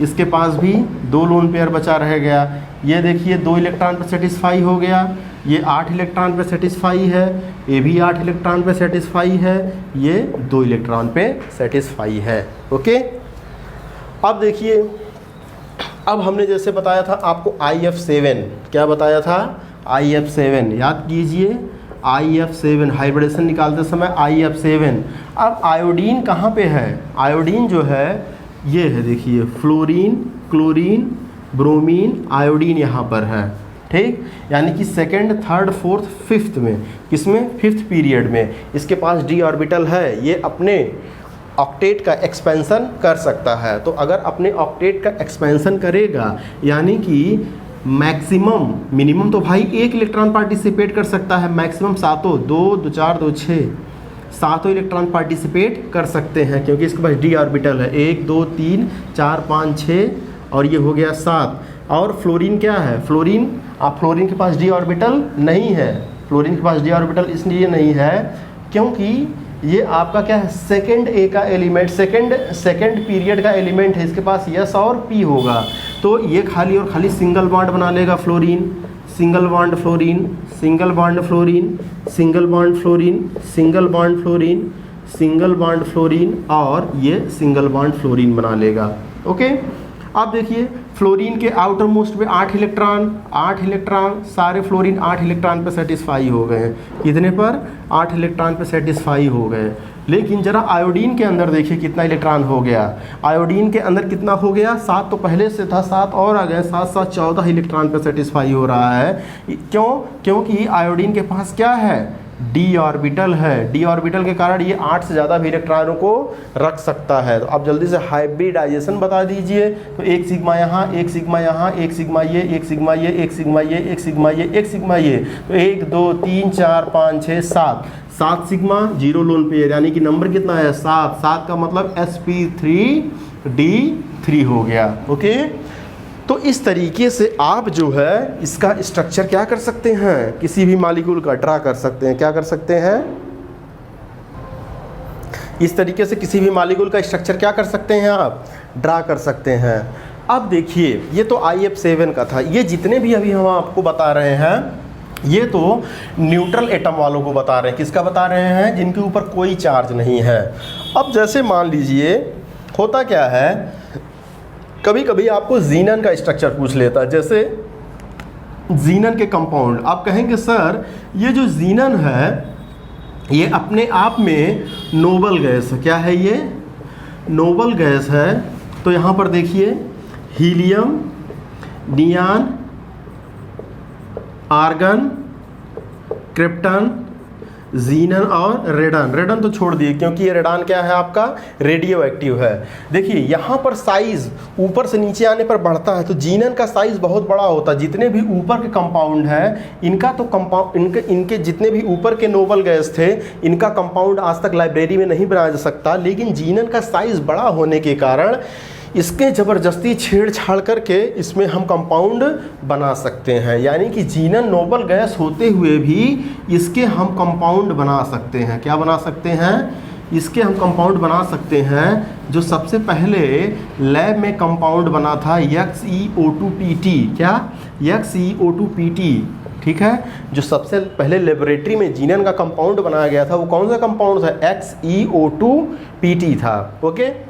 Speaker 1: इसके पास भी 2 लोन पेयर बचा रह गया। ये देखिए 2 इलेक्ट्रॉन पर सेटिस्फाई हो गया, ये 8 इलेक्ट्रॉन पे सेटिस्फाई है, ये भी 8 इलेक्ट्रॉन पे सेटिस्फाई है, ये 2 इलेक्ट्रॉन पे सेटिस्फाई है। ओके, अब देखिए, अब हमने जैसे बताया था आपको IF7, क्या बताया था? IF7 याद कीजिए, IF7 हाइब्रिडेशन निकालते समय IF7। अब आयोडीन कहाँ पे है? आयोडीन जो है ये है, देखिए फ्लोरीन, क्लोरीन, ब्रोमीन, आयोडीन यहाँ पर है, ठीक। यानी कि सेकंड, थर्ड, फोर्थ, फिफ्थ में, किसमें? फिफ्थ पीरियड में इसके पास d ऑर्बिटल है, ये अपने ऑक्टेट का एक्सपेंशन कर सकता है। तो अगर अपने ऑक्टेट का एक्सपेंशन करेगा, यानी कि मैक्सिमम, मिनिमम तो भाई 1 इलेक्ट्रॉन पार्टिसिपेट कर सकता है, मैक्सिमम 7, 2 2 4 2 6 7 इलेक्ट्रॉन पार्टिसिपेट कर सकते हैं, क्योंकि इसके पास d ऑर्बिटल है, 1 2 3 4 5 6 और ये हो गया 7। और फ्लोरीन क्या है? फ्लोरीन, फ्लोरीन के पास d ऑर्बिटल नहीं है, फ्लोरीन के पास d ऑर्बिटल इसलिए नहीं है क्योंकि ये आपका क्या है? सेकंड ए का एलिमेंट, सेकंड पीरियड का एलिमेंट है, इसके पास यस और पी होगा, तो ये खाली और खाली सिंगल बॉन्ड बना लेगा fluorine, single bond fluorine, single bond fluorine, single bond fluorine, single bond fluorine, single bond fluorine, और ये सिंगल बॉन्ड फ्लोरीन बना लेगा। ओके, अब देखिए फ्लोरीन के आउटर मोस्ट पे 8 इलेक्ट्रॉन, सारे फ्लोरीन 8 इलेक्ट्रॉन पे सेटिस्फाई हो गए हैं। कितने पर? 8 इलेक्ट्रॉन पे सेटिस्फाई हो गए। लेकिन जरा आयोडीन के अंदर देखिए कितना इलेक्ट्रॉन हो गया। आयोडीन के अंदर कितना हो गया? 7 तो पहले से था, 7 और आ गए, 7 7 14 इलेक्ट्रॉन पे सेटिस्फाई हो रहा है। क्यों? क्योंकि आयोडीन के पास क्या है? d ऑर्बिटल है। d ऑर्बिटल के कारण ये 8 से ज़्यादा भी इलेक्ट्रॉनों को रख सकता है। तो अब जल्दी से हाइब्रिडाइजेशन बता दीजिए। तो 1 सिग्मा यहाँ, 1 सिग्मा यहाँ, 1 सिग्मा ये, 1 सिग्मा ये, 1 सिग्मा ये, 1 सिग्मा ये, 1 सिग्मा ये, तो 1 2 3 4 5 6 7 सिग्मा, 0 लोन पेयर, यानी कि नंबर कितना है? 7 का मतलब sp3d3 हो गया। ओके, तो इस तरीके से आप जो है इसका स्ट्रक्चर क्या कर सकते हैं? किसी भी मॉलिक्यूल का ड्रा कर सकते हैं। क्या कर सकते हैं? इस तरीके से किसी भी मॉलिक्यूल का स्ट्रक्चर क्या कर सकते हैं? आप ड्रा कर सकते हैं। अब देखिए, ये तो IF7 का था। ये जितने भी अभी हम आपको बता रहे हैं, ये तो न्यूट्रल एटम वालों को बता रहे हैं। किसका बता रहे हैं? जिनके ऊपर कोई चार्ज नहीं है। अब जैसे मान लीजिए, होता क्या है, कभी कभी आपको जीनन का स्ट्रक्चर पूछ लेता है। जैसे जीनन के कंपाउंड, आप कहेंगे सर ये जो जीनन है ये अपने आप में नोबल गैस है। क्या है ये? नोबल गैस है। तो यहाँ पर देखिए हीलियम, नियान, आर्गन, क्रिप्टन, जीनन और रेडन। रेडन तो छोड़ दिए क्योंकि ये रेडान क्या है? आपका रेडियो एक्टिव है। देखिए यहाँ पर साइज ऊपर से नीचे आने पर बढ़ता है, तो जीनन का साइज बहुत बड़ा होता है। जितने भी ऊपर के कंपाउंड है, इनका तो कंपाउंड, इनके जितने भी ऊपर के नोबल गैस थे, इनका कंपाउंड आज तक लाइब्रेरी में नहीं बनाया जा सकता। लेकिन जीनन का साइज बड़ा होने के कारण इसके ज़बरदस्ती छेड़छाड़ करके इसमें हम कंपाउंड बना सकते हैं। यानी कि जीनन नोबल गैस होते हुए भी इसके हम कंपाउंड बना सकते हैं। क्या बना सकते हैं? इसके हम कंपाउंड बना सकते हैं। जो सबसे पहले लैब में कंपाउंड बना था XeO2PT। क्या? XeO2PT, ठीक है। जो सबसे पहले लेबोरेटरी में जीनन का कंपाउंड बनाया गया था, वो कौन सा कंपाउंड था? XeO2PT था। ओके,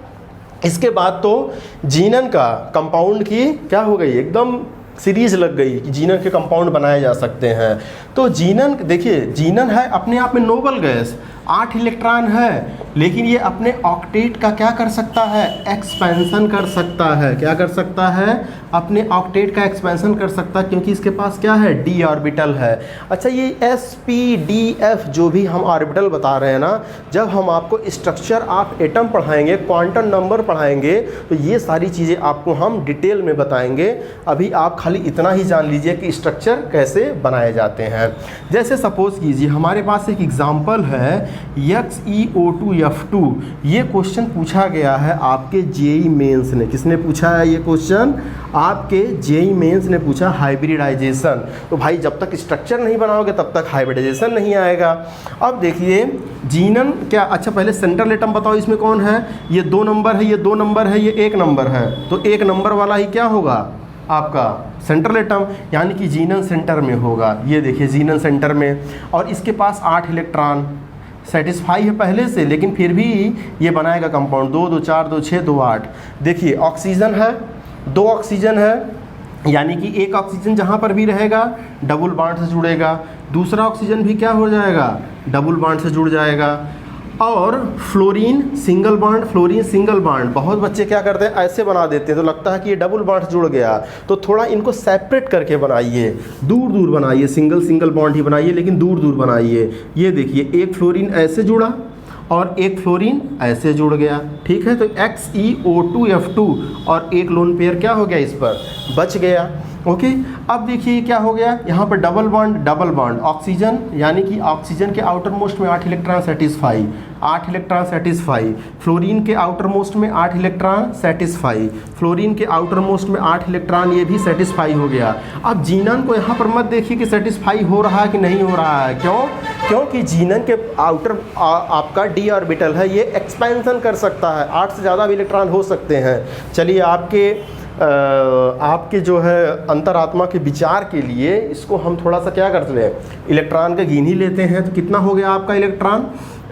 Speaker 1: इसके बाद तो जीनन का कंपाउंड की क्या हो गई? एकदम सीरीज लग गई कि जीनन के कंपाउंड बनाए जा सकते हैं। तो जीनन देखिए, जीनन है अपने आप में नोबल गैस, 8 इलेक्ट्रॉन है, लेकिन ये अपने ऑक्टेट का क्या कर सकता है, एक्सपेंशन कर सकता है। क्या कर सकता है, अपने ऑक्टेट का एक्सपेंशन कर सकता है, क्योंकि इसके पास क्या है, d ऑर्बिटल है। अच्छा, ये s p d f जो भी हम ऑर्बिटल बता रहे हैं ना, जब हम आपको स्ट्रक्चर ऑफ एटम पढ़ाएंगे, क्वांटम नंबर पढ़ाएंगे, तो ये सारी चीज़ें आपको हम डिटेल में बताएंगे। अभी आप खाली इतना ही जान लीजिए कि स्ट्रक्चर कैसे बनाए जाते हैं। जैसे सपोज कीजिए हमारे पास एक एग्जाम्पल है XeO2F2। ये क्वेश्चन पूछा गया है आपके जेई मेंस ने। किसने पूछा है ये क्वेश्चन, आपके जेई मेंस ने पूछा, हाइब्रिडाइजेशन। तो भाई जब तक स्ट्रक्चर नहीं बनाओगे तब तक हाइब्रिडाइजेशन नहीं आएगा। अब देखिए जीनन क्या, अच्छा पहले सेंट्रल एटम बताओ, इसमें कौन है, ये 2 नंबर है, ये 2 नंबर है, ये 1 नंबर है, तो 1 नंबर वाला ही क्या होगा आपका सेंट्रल एटम, यानी कि जीनन सेंटर में होगा। ये देखिए जीनन सेंटर में, और इसके पास 8 इलेक्ट्रॉन, सेटिस्फाई है पहले से, लेकिन फिर भी ये बनाएगा कंपाउंड 2 2 4 2 6 2 8। देखिए ऑक्सीजन है, 2 ऑक्सीजन है, यानी कि एक ऑक्सीजन जहाँ पर भी रहेगा डबल बॉन्ड से जुड़ेगा, दूसरा ऑक्सीजन भी क्या हो जाएगा, डबल बॉन्ड से जुड़ जाएगा। और fluorine single bond, fluorine single bond, बहुत बच्चे क्या करते हैं ऐसे बना देते हैं तो लगता है कि ये डबल बॉन्ड जुड़ गया, तो थोड़ा इनको सेपरेट करके बनाइए, दूर दूर बनाइए, सिंगल सिंगल बॉन्ड ही बनाइए लेकिन दूर दूर बनाइए। ये देखिए एक फ्लोरीन ऐसे जुड़ा और एक फ्लोरीन ऐसे जुड़ गया, ठीक है, तो XeO2F2 और एक लोन पेयर क्या हो गया, इस पर बच गया। ओके, अब देखिए क्या हो गया, यहाँ पर डबल बॉन्ड ऑक्सीजन, यानी कि ऑक्सीजन के आउटर मोस्ट में 8 electron satisfy, 8 electron satisfy, fluorine के आउटर मोस्ट में 8 इलेक्ट्रॉन सेटिस्फाई, फ्लोरीन के आउटर मोस्ट में 8 इलेक्ट्रॉन, ये भी सेटिस्फाई हो गया। अब जीनन को यहाँ पर मत देखिए कि सेटिस्फाई हो रहा है कि नहीं हो रहा है, क्यों, क्योंकि जीनन के आउटर आपका d ऑर्बिटल है, ये एक्सपेंशन कर सकता है, 8 से ज़्यादा भी इलेक्ट्रॉन हो सकते हैं। चलिए आपके जो है अंतरात्मा के विचार के लिए इसको हम थोड़ा सा क्या करते हैं, इलेक्ट्रॉन का गिन ही लेते हैं। तो कितना हो गया आपका इलेक्ट्रॉन,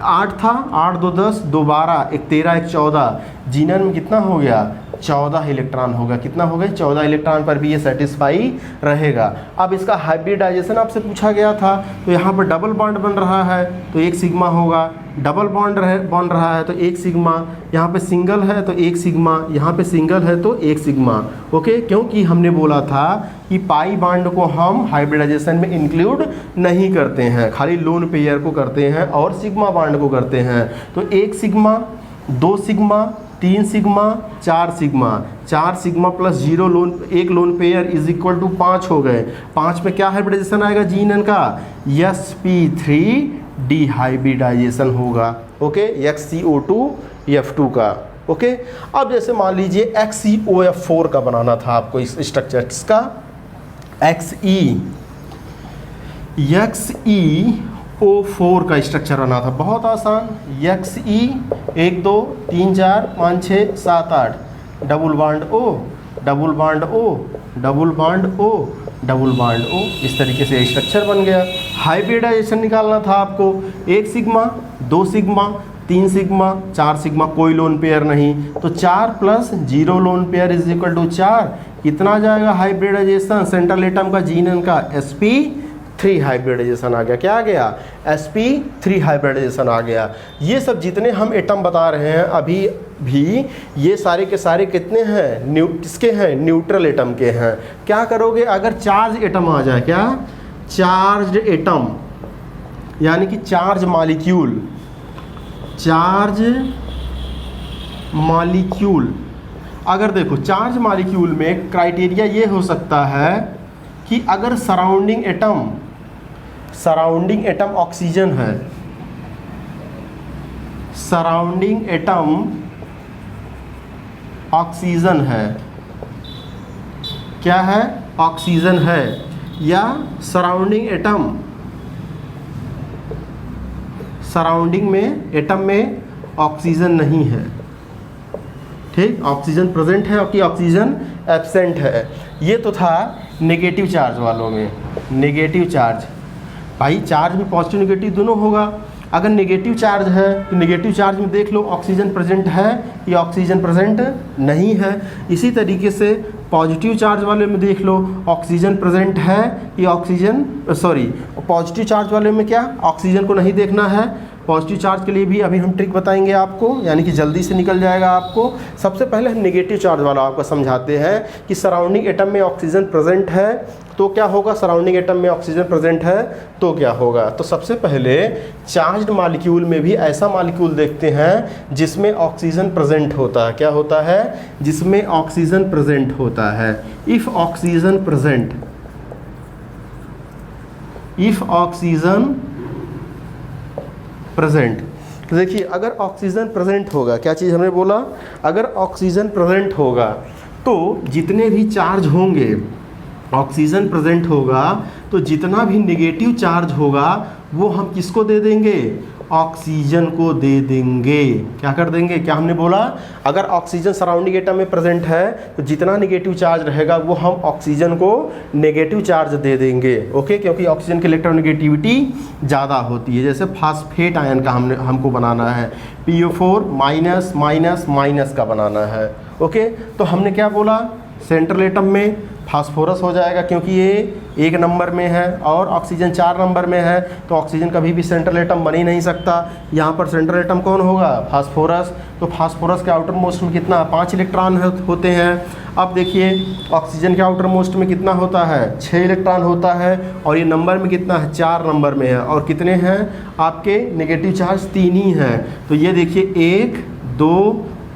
Speaker 1: 8 था, 8 2 10 2 12 1 13 1 14, जीनन में कितना हो गया, 14 इलेक्ट्रॉन होगा। कितना हो गया, 14 इलेक्ट्रॉन पर भी ये सेटिस्फाई रहेगा। अब इसका हाइब्रिडाइजेशन आपसे पूछा गया था, तो यहाँ पर डबल बॉन्ड बन रहा है तो 1 सिग्मा होगा, डबल बॉन्ड बन रहा है तो 1 सिग्मा, यहाँ पे सिंगल है तो 1 सिग्मा, यहाँ पे सिंगल है तो 1 सिग्मा। ओके, क्योंकि हमने बोला था कि पाई बॉन्ड को हम हाइब्रिडाइजेशन में इंक्लूड नहीं करते हैं, खाली लोन पेयर को करते हैं और सिग्मा बॉन्ड को करते हैं। तो 1 sigma, 2 sigma, 3 sigma, 4 sigma, 4 sigma plus 0 lone, 1 lone pair is equal to 5 हो गए। 5 पे क्या हाइब्रिडाइजेशन आएगा जीनन का, sp3 डिहाइब्रिडाइजेशन होगा। ओके, XeO2F2 का। ओके, अब जैसे मान लीजिए XeOF4 का बनाना था आपको, इस स्ट्रक्चर का XeO4 का स्ट्रक्चर बना था, बहुत आसान। Xe 1 2 3 4 5 6 7 8, double bond O, double bond O, double bond O, double bond O, इस तरीके से स्ट्रक्चर बन गया। हाइब्रिडाइजेशन निकालना था आपको, 1 सिग्मा, 2 सिग्मा, 3 सिग्मा, 4 सिग्मा, कोई लोन पेयर नहीं, तो 4 plus 0 lone pair is equal to 4। कितना आ जाएगा हाइब्रिडाइजेशन सेंट्रल एटम का जीनन का, sp3 हाइब्रिडाइजेशन आ गया। क्या आ गया, sp3 हाइब्रिडाइजेशन आ गया। ये सब जितने हम एटम बता रहे हैं अभी भी, ये सारे के सारे कितने हैं, किसके हैं, न्यूट्रल एटम के हैं। क्या करोगे अगर चार्ज एटम आ जाए, क्या, चार्ज एटम, यानी कि चार्ज मॉलिक्यूल, चार्ज मॉलिक्यूल, अगर देखो चार्ज मॉलिक्यूल में क्राइटेरिया ये हो सकता है कि अगर सराउंडिंग एटम ऑक्सीजन है, सराउंडिंग एटम ऑक्सीजन है, क्या है, ऑक्सीजन है, या सराउंडिंग में एटम में ऑक्सीजन नहीं है, ठीक, ऑक्सीजन प्रेजेंट है और कि ऑक्सीजन एब्सेंट है। ये तो था नेगेटिव चार्ज वालों में। नेगेटिव चार्ज, भाई चार्ज में पॉजिटिव नेगेटिव दोनों होगा। अगर नेगेटिव चार्ज है तो नेगेटिव चार्ज में देख लो ऑक्सीजन प्रेजेंट है या ऑक्सीजन प्रेजेंट नहीं है। इसी तरीके से पॉजिटिव चार्ज वाले में देख लो ऑक्सीजन प्रेजेंट है या ऑक्सीजन पॉजिटिव चार्ज वाले में क्या ऑक्सीजन को नहीं देखना है। पॉजिटिव चार्ज के लिए भी अभी हम ट्रिक बताएंगे आपको, यानी कि जल्दी से निकल जाएगा आपको। सबसे पहले हम नेगेटिव चार्ज वाला आपको समझाते हैं कि सराउंडिंग एटम में ऑक्सीजन प्रेजेंट है तो क्या होगा, सराउंडिंग एटम में ऑक्सीजन प्रेजेंट है तो क्या होगा। तो सबसे पहले चार्ज्ड मॉलिक्यूल में भी ऐसा मॉलिक्यूल देखते हैं जिसमें ऑक्सीजन प्रेजेंट होता है। क्या होता है, जिसमें ऑक्सीजन प्रेजेंट होता है। इफ ऑक्सीजन प्रेजेंट तो देखिए अगर ऑक्सीजन प्रेजेंट होगा, क्या चीज़ हमने बोला, अगर ऑक्सीजन प्रेजेंट होगा तो जितने भी चार्ज होंगे, ऑक्सीजन प्रेजेंट होगा तो जितना भी नेगेटिव चार्ज होगा वो हम किसको दे देंगे, ऑक्सीजन को दे देंगे। क्या कर देंगे, क्या हमने बोला, अगर ऑक्सीजन सराउंडिंग एटम में प्रेजेंट है तो जितना नेगेटिव चार्ज रहेगा वो हम ऑक्सीजन को नेगेटिव चार्ज दे देंगे। ओके, क्योंकि ऑक्सीजन की इलेक्ट्रोनेगेटिविटी ज़्यादा होती है। जैसे फास्फेट आयन का हमको बनाना है, PO4 माइनस माइनस माइनस का बनाना है। ओके, तो हमने क्या बोला, सेंट्रल एटम में फास्फोरस हो जाएगा क्योंकि ये 1 नंबर में है और ऑक्सीजन 4 नंबर में है, तो ऑक्सीजन कभी भी सेंट्रल एटम बन ही नहीं सकता। यहाँ पर सेंट्रल एटम कौन होगा, फास्फोरस। तो फास्फोरस के आउटर मोस्ट में कितना, 5 इलेक्ट्रॉन होते हैं। अब देखिए ऑक्सीजन के आउटर मोस्ट में कितना होता है, 6 इलेक्ट्रॉन होता है और ये नंबर में कितना है, 4 नंबर में है। और कितने हैं आपके नेगेटिव चार्ज, 3 ही हैं। तो ये देखिए 1 2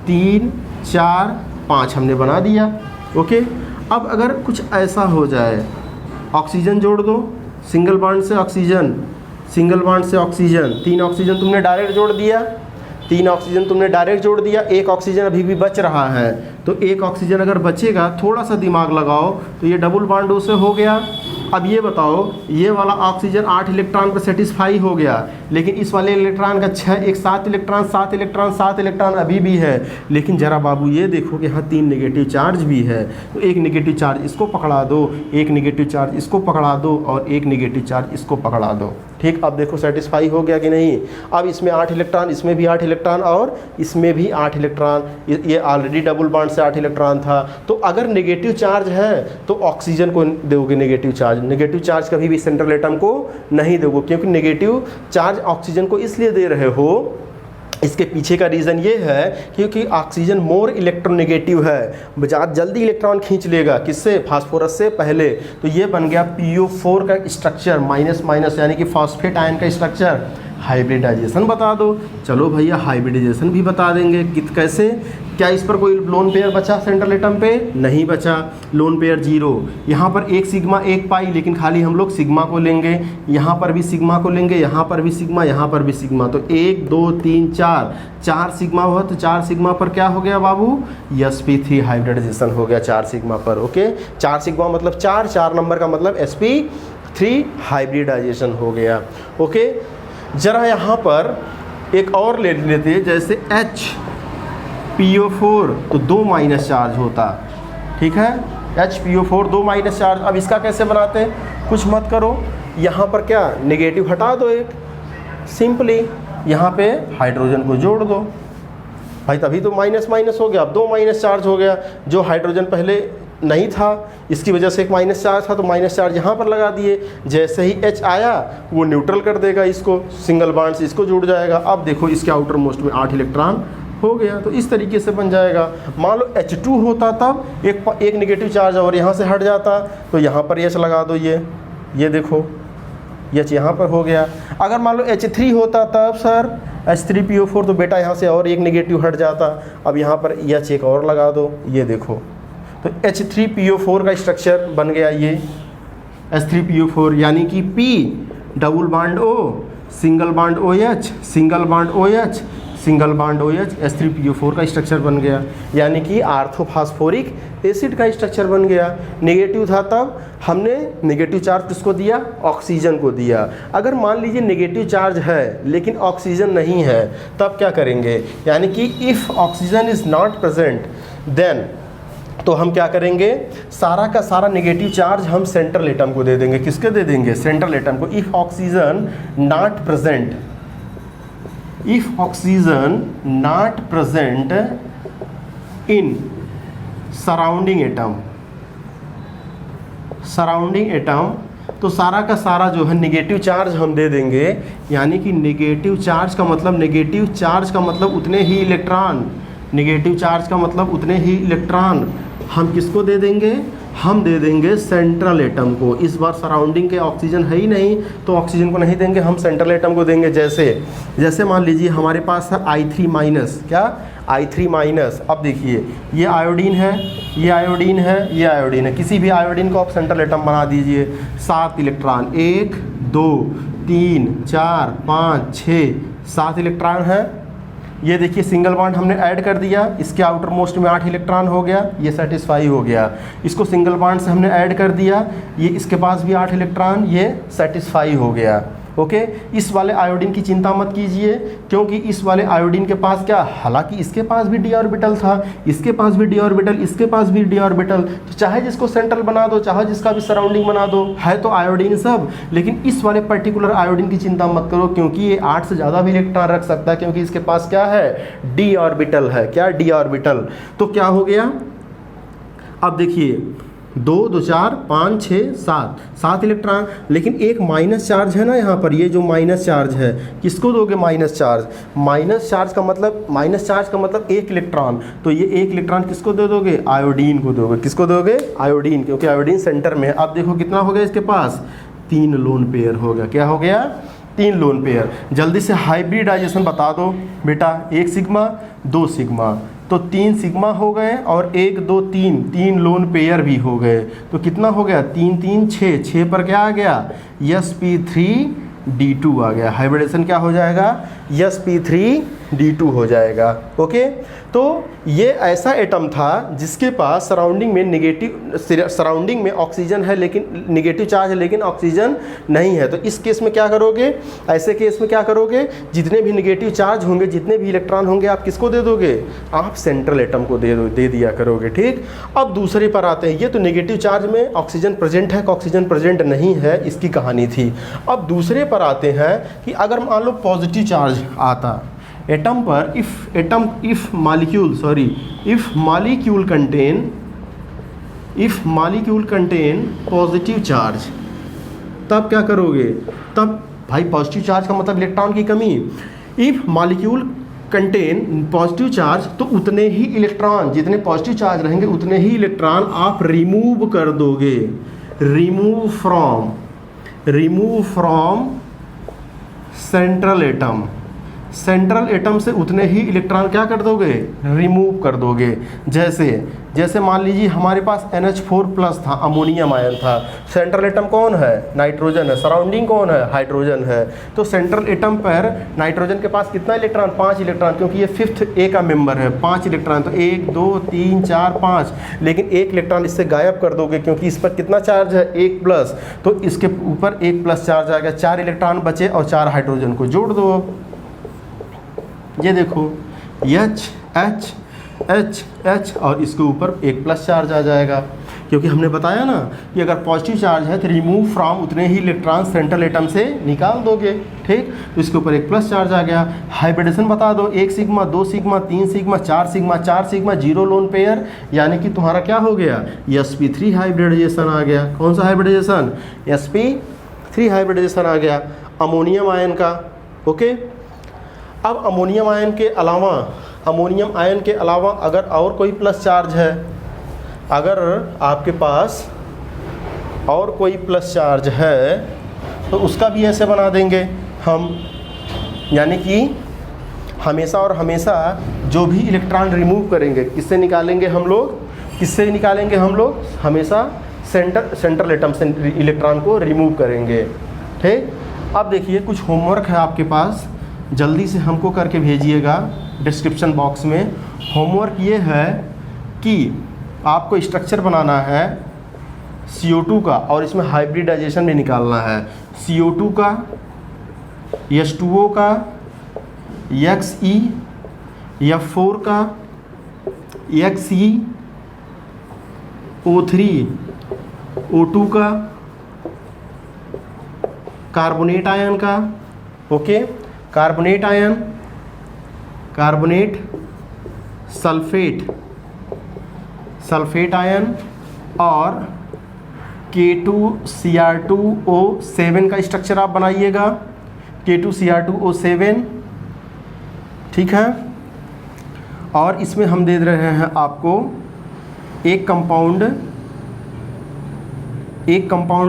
Speaker 1: 3 4 5 हमने बना दिया। ओके, अब अगर कुछ ऐसा हो जाए, ऑक्सीजन जोड़ दो, सिंगल बॉन्ड से ऑक्सीजन, सिंगल बॉन्ड से ऑक्सीजन, 3 ऑक्सीजन तुमने डायरेक्ट जोड़ दिया, 3 ऑक्सीजन तुमने डायरेक्ट जोड़ दिया, 1 ऑक्सीजन अभी भी बच रहा है। तो 1 ऑक्सीजन अगर बचेगा, थोड़ा सा दिमाग लगाओ तो ये डबल बॉन्ड से हो गया। अब ये बताओ, ये वाला ऑक्सीजन 8 इलेक्ट्रॉन पर सेटिस्फाई हो गया, लेकिन इस वाले इलेक्ट्रॉन का 7 इलेक्ट्रॉन अभी भी है। लेकिन जरा बाबू ये देखो कि यहाँ 3 नेगेटिव चार्ज भी है, तो 1 नेगेटिव चार्ज इसको पकड़ा दो, 1 नेगेटिव चार्ज इसको पकड़ा दो और 1 नेगेटिव चार्ज इसको पकड़ा दो। ठीक, अब देखो सेटिस्फाई हो गया कि नहीं। अब इसमें 8 इलेक्ट्रॉन, इसमें भी 8 इलेक्ट्रॉन और इसमें भी 8 इलेक्ट्रॉन, ये ऑलरेडी डबल बॉन्ड से 8 इलेक्ट्रॉन था। तो अगर नेगेटिव चार्ज है तो ऑक्सीजन को दोगे नेगेटिव चार्ज, नेगेटिव चार्ज कभी भी सेंट्रल एटम को नहीं दोगे, क्योंकि नेगेटिव चार्ज ऑक्सीजन को इसलिए दे रहे हो, इसके पीछे का रीज़न ये है क्योंकि ऑक्सीजन मोर इलेक्ट्रोनेगेटिव है, बहुत जल्दी इलेक्ट्रॉन खींच लेगा, किससे, फास्फोरस से पहले। तो ये बन गया PO4 का स्ट्रक्चर, माइनस माइनस यानी कि फॉस्फेट आयन का स्ट्रक्चर। हाइब्रिडाइजेशन बता दो, चलो भैया हाइब्रिडाइजेशन भी बता देंगे कैसे। क्या इस पर कोई लोन पेयर बचा सेंट्रल एटम पे, नहीं बचा, लोन पेयर 0। यहाँ पर 1 सिग्मा 1 पाई, लेकिन खाली हम लोग सिग्मा को लेंगे, यहाँ पर भी सिग्मा को लेंगे, यहाँ पर भी सिग्मा, यहाँ पर भी सिग्मा। तो 1 2 3 4 सिग्मा हुआ, तो 4 सिग्मा पर क्या हो गया बाबू, sp3 हाइब्रिडाइजेशन हो गया 4 सिग्मा पर। ओके, 4 सिग्मा मतलब 4 नंबर का मतलब sp3 हाइब्रिडाइजेशन हो गया। ओके, जरा यहाँ पर एक और ले लेते हैं, जैसे HPO4 तो 2 माइनस चार्ज होता, ठीक है, HPO4 2 माइनस चार्ज। अब इसका कैसे बनाते हैं, कुछ मत करो, यहाँ पर क्या नेगेटिव हटा दो, एक सिंपली यहाँ पे हाइड्रोजन को जोड़ दो भाई, तभी तो माइनस माइनस हो गया। अब 2 माइनस चार्ज हो गया, जो हाइड्रोजन पहले नहीं था इसकी वजह से एक माइनस चार्ज था, तो माइनस चार्ज यहाँ पर लगा दिए। जैसे ही H आया वो न्यूट्रल कर देगा इसको, सिंगल बॉन्ड से इसको जुड़ जाएगा। अब देखो इसके आउटर मोस्ट में 8 इलेक्ट्रॉन हो गया, तो इस तरीके से बन जाएगा। मान लो H2 होता तब एक नेगेटिव चार्ज और यहाँ से हट जाता, तो यहाँ पर H लगा दो, ये देखो H यहाँ पर हो गया। अगर मान लो H3 होता तब सर H3PO4, तो बेटा यहाँ से और एक नेगेटिव हट जाता। अब यहाँ पर H एक और लगा दो, ये देखो, तो H3PO4 का स्ट्रक्चर बन गया ये H3PO4, यानी कि P double bond O single bond OH single bond OH single bond OH, H3PO4 का स्ट्रक्चर बन गया, यानी कि आर्थोफॉस्फोरिक एसिड का स्ट्रक्चर बन गया। नेगेटिव था तब हमने नेगेटिव चार्ज किसको दिया, ऑक्सीजन को दिया। अगर मान लीजिए नेगेटिव चार्ज है लेकिन ऑक्सीजन नहीं है, तब क्या करेंगे, यानी कि if oxygen is not present then, तो हम क्या करेंगे, सारा का सारा नेगेटिव चार्ज हम सेंट्रल एटम को दे देंगे। किसके दे देंगे, सेंट्रल एटम को। If oxygen not present, if oxygen not present in surrounding atom, तो सारा का सारा जो है नेगेटिव चार्ज हम दे देंगे, यानी कि नेगेटिव चार्ज का मतलब उतने ही इलेक्ट्रॉन, नेगेटिव चार्ज का मतलब उतने ही इलेक्ट्रॉन हम किसको दे देंगे, हम दे देंगे सेंट्रल एटम को। इस बार सराउंडिंग के ऑक्सीजन है ही नहीं तो ऑक्सीजन को नहीं देंगे, हम सेंट्रल एटम को देंगे। जैसे मान लीजिए हमारे पास है I3 माइनस, क्या I3 माइनस। अब देखिए ये आयोडीन है, ये आयोडीन है, ये आयोडीन है, किसी भी आयोडीन को आप सेंट्रल एटम बना दीजिए। 7 इलेक्ट्रॉन, 1 2 3 4 5 6 7 इलेक्ट्रॉन है। ये देखिए सिंगल बॉन्ड हमने ऐड कर दिया, इसके आउटर मोस्ट में 8 इलेक्ट्रॉन हो गया, ये सेटिस्फाई हो गया। इसको सिंगल बॉन्ड से हमने ऐड कर दिया, ये इसके पास भी 8 इलेक्ट्रॉन, ये सेटिस्फाई हो गया। ओके, इस वाले आयोडीन की चिंता मत कीजिए, क्योंकि इस वाले आयोडीन के पास क्या, हालांकि इसके पास भी डी ऑर्बिटल था, इसके पास भी डी ऑर्बिटल, इसके पास भी डी ऑर्बिटल, तो चाहे जिसको सेंट्रल बना दो, चाहे जिसका भी सराउंडिंग बना दो, है तो आयोडीन सब। लेकिन इस वाले पर्टिकुलर आयोडीन की चिंता मत करो, क्योंकि ये 8 से ज़्यादा भी इलेक्ट्रॉन रख सकता है, क्योंकि इसके पास क्या है, डी ऑर्बिटल है। क्या, डी ऑर्बिटल। तो क्या हो गया, अब देखिए 2 2 4 5 6 7 इलेक्ट्रॉन, लेकिन एक माइनस चार्ज है ना यहाँ पर, ये जो माइनस चार्ज है, किसको दोगे, माइनस चार्ज। माइनस चार्ज का मतलब 1 इलेक्ट्रॉन, तो ये 1 इलेक्ट्रॉन किसको दे दोगे, आयोडीन को दोगे। किसको दोगे, आयोडीन, क्योंकि आयोडीन सेंटर में है। अब देखो कितना हो गया इसके पास, 3 लोन पेयर हो गया। क्या हो गया, 3 लोन पेयर। जल्दी से हाइब्रिडाइजेशन बता दो बेटा, 1 सिग्मा 2 सिग्मा, तो 3 सिग्मा हो गए और 1 2 3 लोन पेयर भी हो गए। तो कितना हो गया, 3 3 6 पर क्या आ गया, sp3d2 आ गया। हाइब्रिडेशन क्या हो जाएगा, sp3d2 हो जाएगा। ओके, तो ये ऐसा एटम था जिसके पास सराउंडिंग में ऑक्सीजन है, लेकिन नेगेटिव चार्ज है, लेकिन ऑक्सीजन नहीं है। तो इस केस में क्या करोगे, ऐसे केस में क्या करोगे, जितने भी नेगेटिव चार्ज होंगे, जितने भी इलेक्ट्रॉन होंगे, आप किसको दे दोगे, आप सेंट्रल एटम को दे दिया करोगे। ठीक, अब दूसरे पर आते हैं। ये तो नेगेटिव चार्ज में ऑक्सीजन प्रेजेंट है, ऑक्सीजन प्रेजेंट नहीं है, इसकी कहानी थी। अब दूसरे पर आते हैं कि अगर मान लो पॉजिटिव चार्ज आता एटम पर, if molecule contain positive charge, तब क्या करोगे, तब भाई पॉजिटिव चार्ज का मतलब इलेक्ट्रॉन की कमी। If molecule contain positive charge, तो उतने ही इलेक्ट्रॉन, जितने पॉजिटिव चार्ज रहेंगे उतने ही इलेक्ट्रॉन आप रिमूव कर दोगे। रिमूव फ्रॉम सेंट्रल एटम से उतने ही इलेक्ट्रॉन क्या कर दोगे, रिमूव कर दोगे। जैसे मान लीजिए हमारे पास NH4+ था, अमोनियम आयन था, सेंट्रल एटम कौन है, नाइट्रोजन है, सराउंडिंग कौन है, हाइड्रोजन है। तो सेंट्रल एटम पर नाइट्रोजन के पास कितना इलेक्ट्रॉन, 5 इलेक्ट्रॉन, क्योंकि ये 5th A का मेंबर है, 5 इलेक्ट्रॉन, तो 1 2 3 4 5, लेकिन 1 इलेक्ट्रॉन इससे गायब कर दोगे, क्योंकि इस पर कितना चार्ज है, 1+, तो इसके ऊपर 1+ चार्ज आ गया, 4 इलेक्ट्रॉन बचे और 4 हाइड्रोजन को जोड़ दो। ये देखो H H H H और इसके ऊपर 1+ चार्ज आ जाएगा, क्योंकि हमने बताया ना कि अगर पॉजिटिव चार्ज है तो रिमूव फ्रॉम उतने ही इलेक्ट्रॉन सेंट्रल एटम से निकाल दोगे। ठीक, तो इसके ऊपर 1+ चार्ज आ गया। हाइब्रिडेशन बता दो, 1 sigma 2 sigma 3 sigma 4 sigma 0 lone pair, यानी कि तुम्हारा क्या हो गया, sp3 हाइब्रिडाइजेशन आ गया। कौन सा हाइब्रिडाइजेशन, sp3 हाइब्रिडाइजेशन आ गया अमोनियम आयन का। ओके, अब अमोनियम आयन के अलावा अगर और कोई प्लस चार्ज है, अगर आपके पास और कोई प्लस चार्ज है, तो उसका भी ऐसे बना देंगे हम, यानी कि हमेशा और हमेशा जो भी इलेक्ट्रॉन रिमूव करेंगे, किससे निकालेंगे हम लोग, हमेशा सेंट्रल एटम से इलेक्ट्रॉन को रिमूव करेंगे। ठीक, अब देखिए कुछ होमवर्क है आपके पास, जल्दी से हमको करके भेजिएगा डिस्क्रिप्शन बॉक्स में। होमवर्क ये है कि आपको स्ट्रक्चर बनाना है CO2 का, और इसमें हाइब्रिडाइजेशन भी निकालना है। CO2 का, H2O का, Xe, F4 का, Xe, O3, O2 का, कार्बोनेट आयन का। Okay, carbonate ion carbonate, sulphate ion और K2Cr2O7 का स्ट्रक्चर आप बनाइएगा, K2Cr2O7, ठीक है। और इसमें हम दे रहे हैं आपको एक कंपाउंड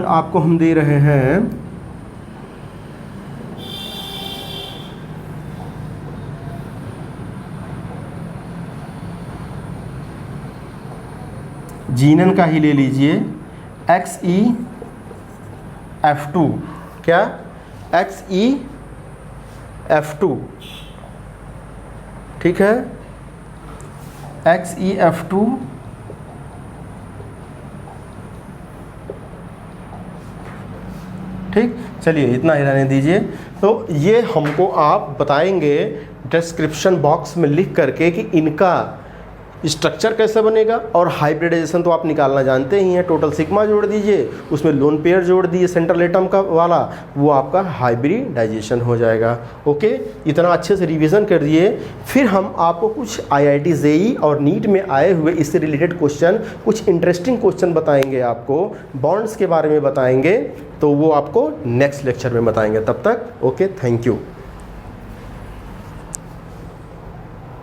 Speaker 1: आपको हम दे रहे हैं जीनन का ही ले लीजिए, XeF2, क्या XeF2, ठीक है, XeF2 ठीक। चलिए इतना ही रहने दीजिए। तो ये हमको आप बताएंगे डिस्क्रिप्शन बॉक्स में लिख करके कि इनका स्ट्रक्चर कैसे बनेगा, और हाइब्रिडाइजेशन तो आप निकालना जानते ही हैं, टोटल सिग्मा जोड़ दीजिए, उसमें लोन पेयर जोड़ दिए सेंट्रल एटम का वाला, वो आपका हाइब्रिडाइजेशन हो जाएगा। ओके, इतना अच्छे से रिवीजन कर दिए। फिर हम आपको कुछ IIT JEE और नीट में आए हुए इससे रिलेटेड क्वेश्चन, कुछ इंटरेस्टिंग क्वेश्चन बताएंगे आपको, बॉन्ड्स के बारे में बताएंगे, तो वो आपको नेक्स्ट लेक्चर में बताएंगे। तब तक ओके, थैंक यू।